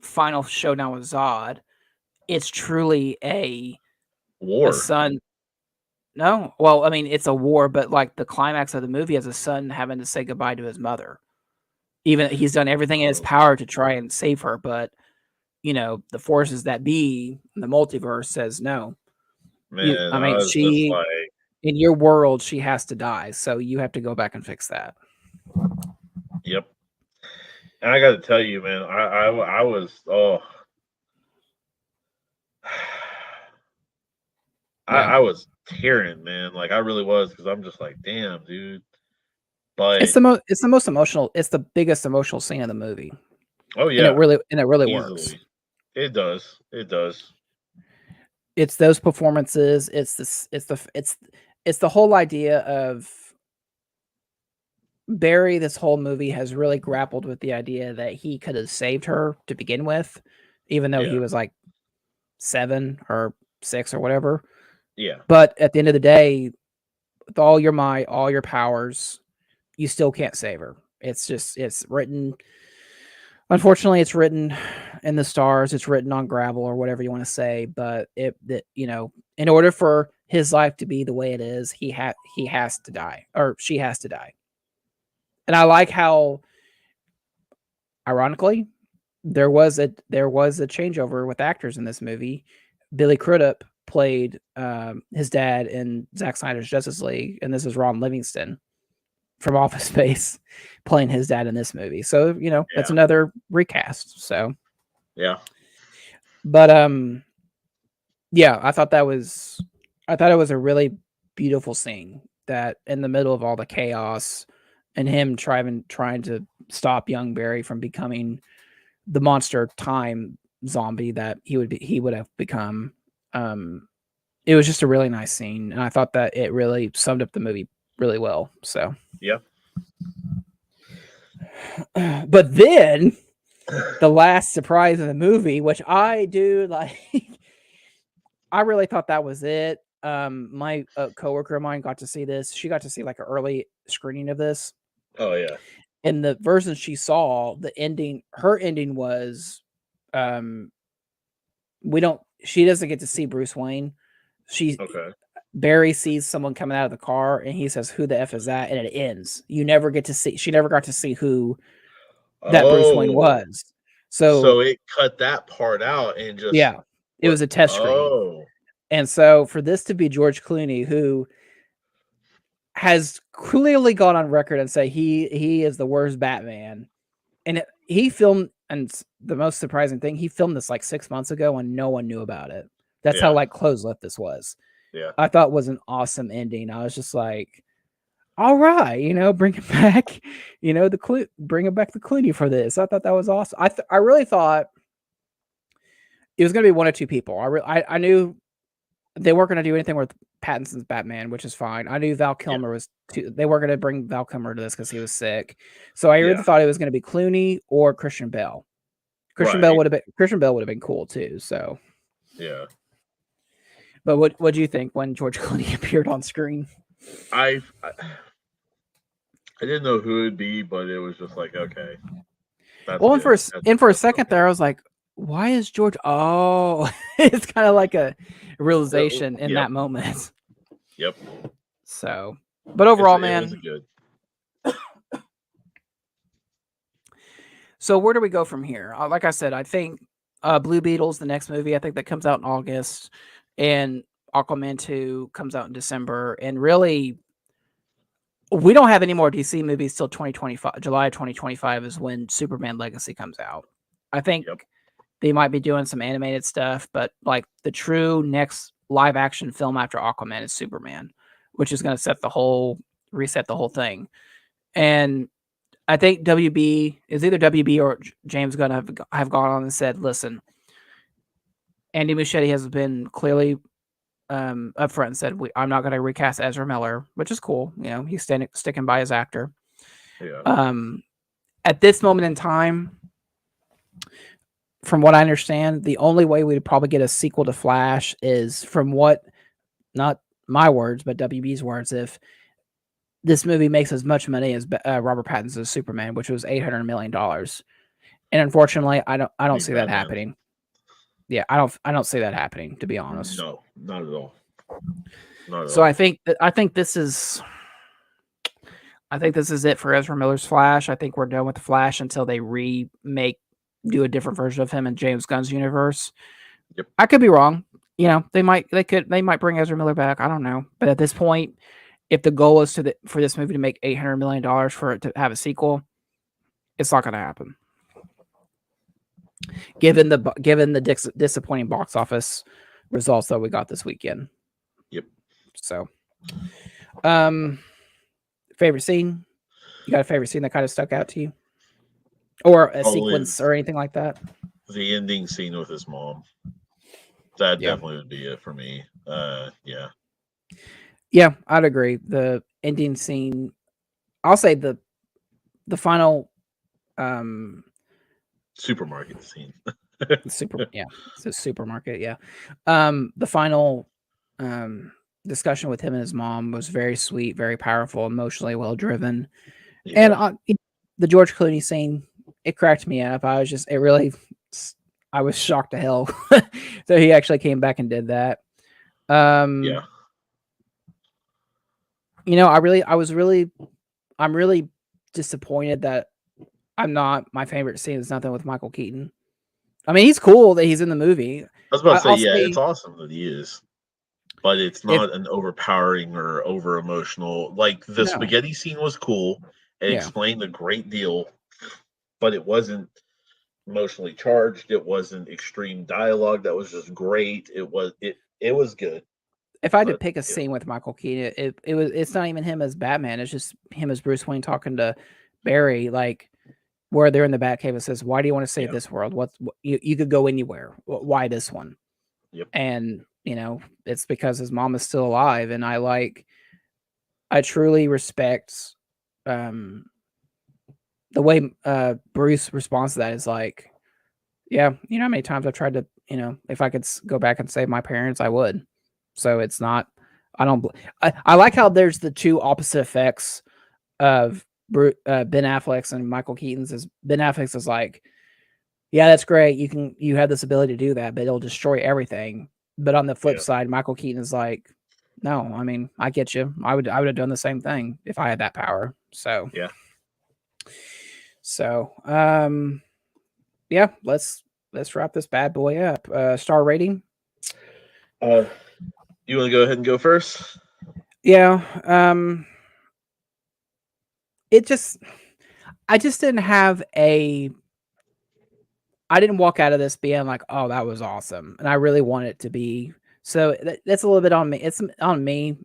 [SPEAKER 5] final showdown with Zod. It's truly a
[SPEAKER 6] war.
[SPEAKER 5] No, well, I mean, it's a war, but like the climax of the movie is a son having to say goodbye to his mother. Even he's done everything in his power to try and save her, but the forces that be in the multiverse says no.
[SPEAKER 6] Man,
[SPEAKER 5] she in your world, she has to die, so you have to go back and fix that.
[SPEAKER 6] Yep. And I got to tell you, man, I was I was tearing, man. Like I really was, because I'm just like, damn, dude. But
[SPEAKER 5] it's the most emotional. It's the biggest emotional scene of the movie.
[SPEAKER 6] Oh yeah,
[SPEAKER 5] and it really works.
[SPEAKER 6] It does. It does.
[SPEAKER 5] It's those performances. It's the whole idea of Barry. This whole movie has really grappled with the idea that he could have saved her to begin with, even though he was like 7 or 6 or whatever.
[SPEAKER 6] Yeah.
[SPEAKER 5] But at the end of the day, with all your might, all your powers, you still can't save her. It's written. Unfortunately, it's written in the stars. It's written on gravel or whatever you want to say. But in order for his life to be the way it is, he has to die, or she has to die. And I like how, ironically, there was a changeover with actors in this movie. Billy Crudup played his dad in Zack Snyder's Justice League, and this is Ron Livingston from Office Space playing his dad in this movie. So, that's another recast. So,
[SPEAKER 6] yeah.
[SPEAKER 5] But I thought it was a really beautiful scene, that in the middle of all the chaos and him trying to stop young Barry from becoming the monster time zombie that he would have become. It was just a really nice scene, and I thought that it really summed up the movie really well. So
[SPEAKER 6] yeah.
[SPEAKER 5] But then the last surprise of the movie, which I do like, I really thought that was it. My coworker of mine got to see this. She got to see like an early screening of this.
[SPEAKER 6] Oh yeah.
[SPEAKER 5] And the version she saw, her ending was, she doesn't get to see Bruce Wayne. Barry sees someone coming out of the car and he says, "Who the F is that?" And it ends. She never got to see who that Bruce Wayne was.
[SPEAKER 6] So it cut that part out and just
[SPEAKER 5] it was a test screen. And so for this to be George Clooney, who has clearly gone on record and say he is the worst Batman, and he filmed, and the most surprising thing, he filmed this like 6 months ago and no one knew about it. That's how like close-lipped this was.
[SPEAKER 6] Yeah,
[SPEAKER 5] I thought was an awesome ending. I was just like, all right, bring it back, bring it back to Clooney for this. I thought that was awesome. I really thought it was going to be one or two people. I knew they weren't going to do anything with Pattinson's Batman, which is fine. I knew Val Kilmer was too. They weren't going to bring Val Kilmer to this because he was sick. So I really thought it was going to be Clooney or Christian Bale. Christian Bale would have been cool too. So
[SPEAKER 6] yeah.
[SPEAKER 5] But what do you think when George Clooney appeared on screen?
[SPEAKER 6] I didn't know who it'd be, but it was just like, okay.
[SPEAKER 5] And for a second there, I was like, why is George? Oh, it's kind of like a realization in that moment.
[SPEAKER 6] Yep.
[SPEAKER 5] So, but overall,
[SPEAKER 6] it
[SPEAKER 5] man,
[SPEAKER 6] was good.
[SPEAKER 5] So where do we go from here? Like I said, I think Blue Beetle's the next movie. I think that comes out in August, and Aquaman 2 comes out in December. And really, we don't have any more DC movies till 2025. July 2025 is when Superman Legacy comes out. I think they might be doing some animated stuff, but like the true next live action film after Aquaman is Superman, which is going to reset the whole thing. And I think WB is either WB or James Gunn have gone on and said, listen, Andy Muschietti has been clearly upfront and said, I'm not going to recast Ezra Miller, which is cool. You know, he's sticking by his actor.
[SPEAKER 6] Yeah.
[SPEAKER 5] At this moment in time, from what I understand, the only way we'd probably get a sequel to Flash is from what, not my words, but WB's words, if this movie makes as much money as Robert Pattinson's Superman, which was $800 million. And unfortunately, I don't see that happening. Yeah, I don't see that happening, to be honest.
[SPEAKER 6] No, not at all. Not at
[SPEAKER 5] so
[SPEAKER 6] all.
[SPEAKER 5] I think this is it for Ezra Miller's Flash. I think we're done with the Flash until they do a different version of him in James Gunn's universe.
[SPEAKER 6] Yep.
[SPEAKER 5] I could be wrong. You know, they might bring Ezra Miller back. I don't know. But at this point, if the goal is for this movie to make $800 million for it to have a sequel, it's not going to happen. Given the disappointing box office results that we got this weekend.
[SPEAKER 6] Yep.
[SPEAKER 5] So, favorite scene? You got a favorite scene that kind of stuck out to you, or a sequence or anything like that?
[SPEAKER 6] The ending scene with his mom. That definitely would be it for me. Yeah.
[SPEAKER 5] Yeah, I'd agree. The ending scene. I'll say the final
[SPEAKER 6] supermarket scene.
[SPEAKER 5] It's a supermarket. Yeah. The final discussion with him and his mom was very sweet, very powerful, emotionally well driven. Yeah. And the George Clooney scene, it cracked me up. I was shocked to hell that he actually came back and did that.
[SPEAKER 6] Yeah.
[SPEAKER 5] You know, I'm really disappointed that my favorite scene is nothing with Michael Keaton. I mean, he's cool that he's in the movie.
[SPEAKER 6] I was about to say, it's awesome that he is, but it's not an overpowering or over emotional. Like the spaghetti scene was cool. It explained a great deal, but it wasn't emotionally charged. It wasn't extreme dialogue. That was just great. It was good.
[SPEAKER 5] If I had to pick a scene with Michael Keaton, it's not even him as Batman. It's just him as Bruce Wayne talking to Barry, like where they're in the Batcave and says, "Why do you want to save this world? You could go anywhere. Why this one?"
[SPEAKER 6] Yep.
[SPEAKER 5] And you know, it's because his mom is still alive, and I truly respect the way Bruce responds to that is like, yeah, you know how many times I've tried to, you know, if I could go back and save my parents, I would. So it's not, I like how there's the two opposite effects of Ben Affleck's and Michael Keaton's. Is Ben Affleck's is like, yeah, that's great. You have this ability to do that, but it'll destroy everything. But on the flip side, Michael Keaton is like, no, I mean, I get you. I would have done the same thing if I had that power. So,
[SPEAKER 6] yeah.
[SPEAKER 5] So, yeah, let's wrap this bad boy up. Star rating.
[SPEAKER 6] You want to go ahead and go first?
[SPEAKER 5] Yeah. I just didn't have I didn't walk out of this being like, oh, that was awesome. And I really want it to be. So that's a little bit on me. It's on me.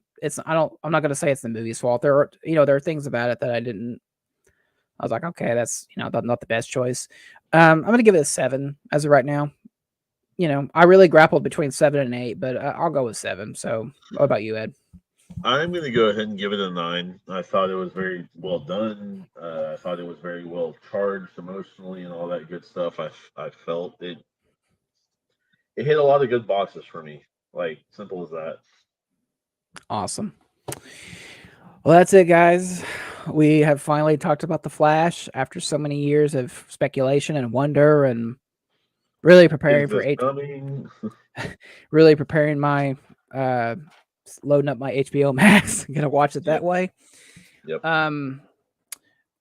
[SPEAKER 5] I'm not going to say it's the movie's fault. There are things about it that I was like, okay, that's, not the best choice. I'm going to give it a 7 as of right now. You know, I really grappled between 7 and 8, but I'll go with 7. So what about you, Ed?
[SPEAKER 6] I'm going to go ahead and give it a 9. I thought it was very well done. I thought it was very well charged emotionally and all that good stuff. I felt it hit a lot of good boxes for me. Like, simple as that.
[SPEAKER 5] Awesome. Well, that's it, guys. We have finally talked about The Flash after so many years of speculation and wonder, and really preparing for 8.
[SPEAKER 6] Coming?
[SPEAKER 5] Really preparing my loading up my HBO Max. Gonna watch it that way.
[SPEAKER 6] Yep.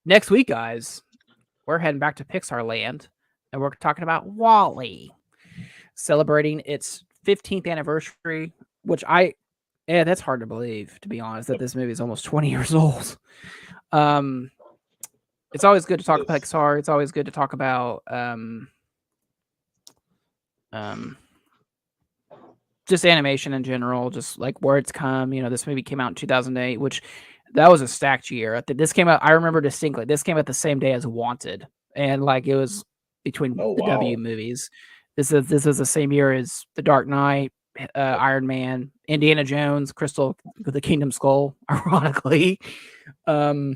[SPEAKER 5] Next week, guys, we're heading back to Pixar Land, and we're talking about WALL-E, celebrating its 15th anniversary. That's hard to believe, to be honest, that this movie is almost 20 years old. It's always good to talk about Pixar. It's always good to talk about just animation in general, just like where it's come. This movie came out in 2008, which that was a stacked year. This came out, I remember distinctly, this came out the same day as Wanted. And like it was between W movies. This is the same year as The Dark Knight, Iron Man, Indiana Jones, Crystal the Kingdom Skull, ironically. So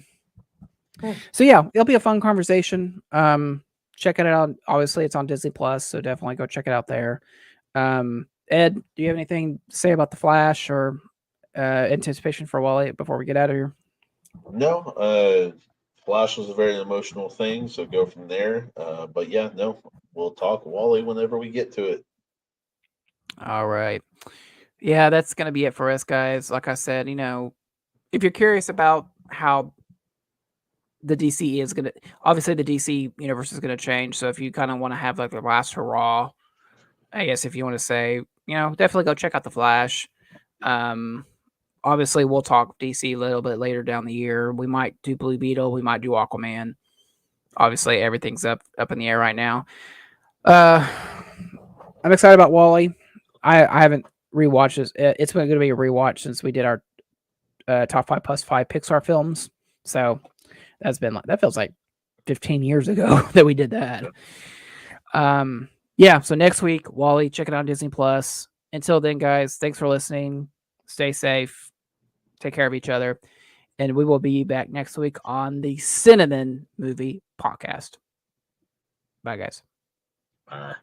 [SPEAKER 5] yeah, it'll be a fun conversation. Check it out. Obviously, it's on Disney Plus, so definitely go check it out there. Ed, do you have anything to say about The Flash or anticipation for WALL-E before we get out of here?
[SPEAKER 6] No, Flash was a very emotional thing, so go from there. But yeah, no, we'll talk WALL-E whenever we get to it.
[SPEAKER 5] All right. Yeah, that's going to be it for us, guys. Like I said, if you're curious about how the DC is going to, obviously the DC universe is going to change. So if you kind of want to have like the last hurrah, I guess if you want to say, definitely go check out The Flash. Obviously we'll talk DC a little bit later down the year. We might do Blue Beetle. We might do Aquaman. Obviously everything's up in the air right now. I'm excited about WALL-E. I haven't rewatched this. It's going to be a rewatch since we did our top 5 plus 5 Pixar films. So that feels like 15 years ago that we did that. Yeah. So next week, WALL-E, check it out on Disney Plus. Until then, guys, thanks for listening. Stay safe. Take care of each other. And we will be back next week on the Cine-Men movie podcast. Bye, guys.
[SPEAKER 6] Bye.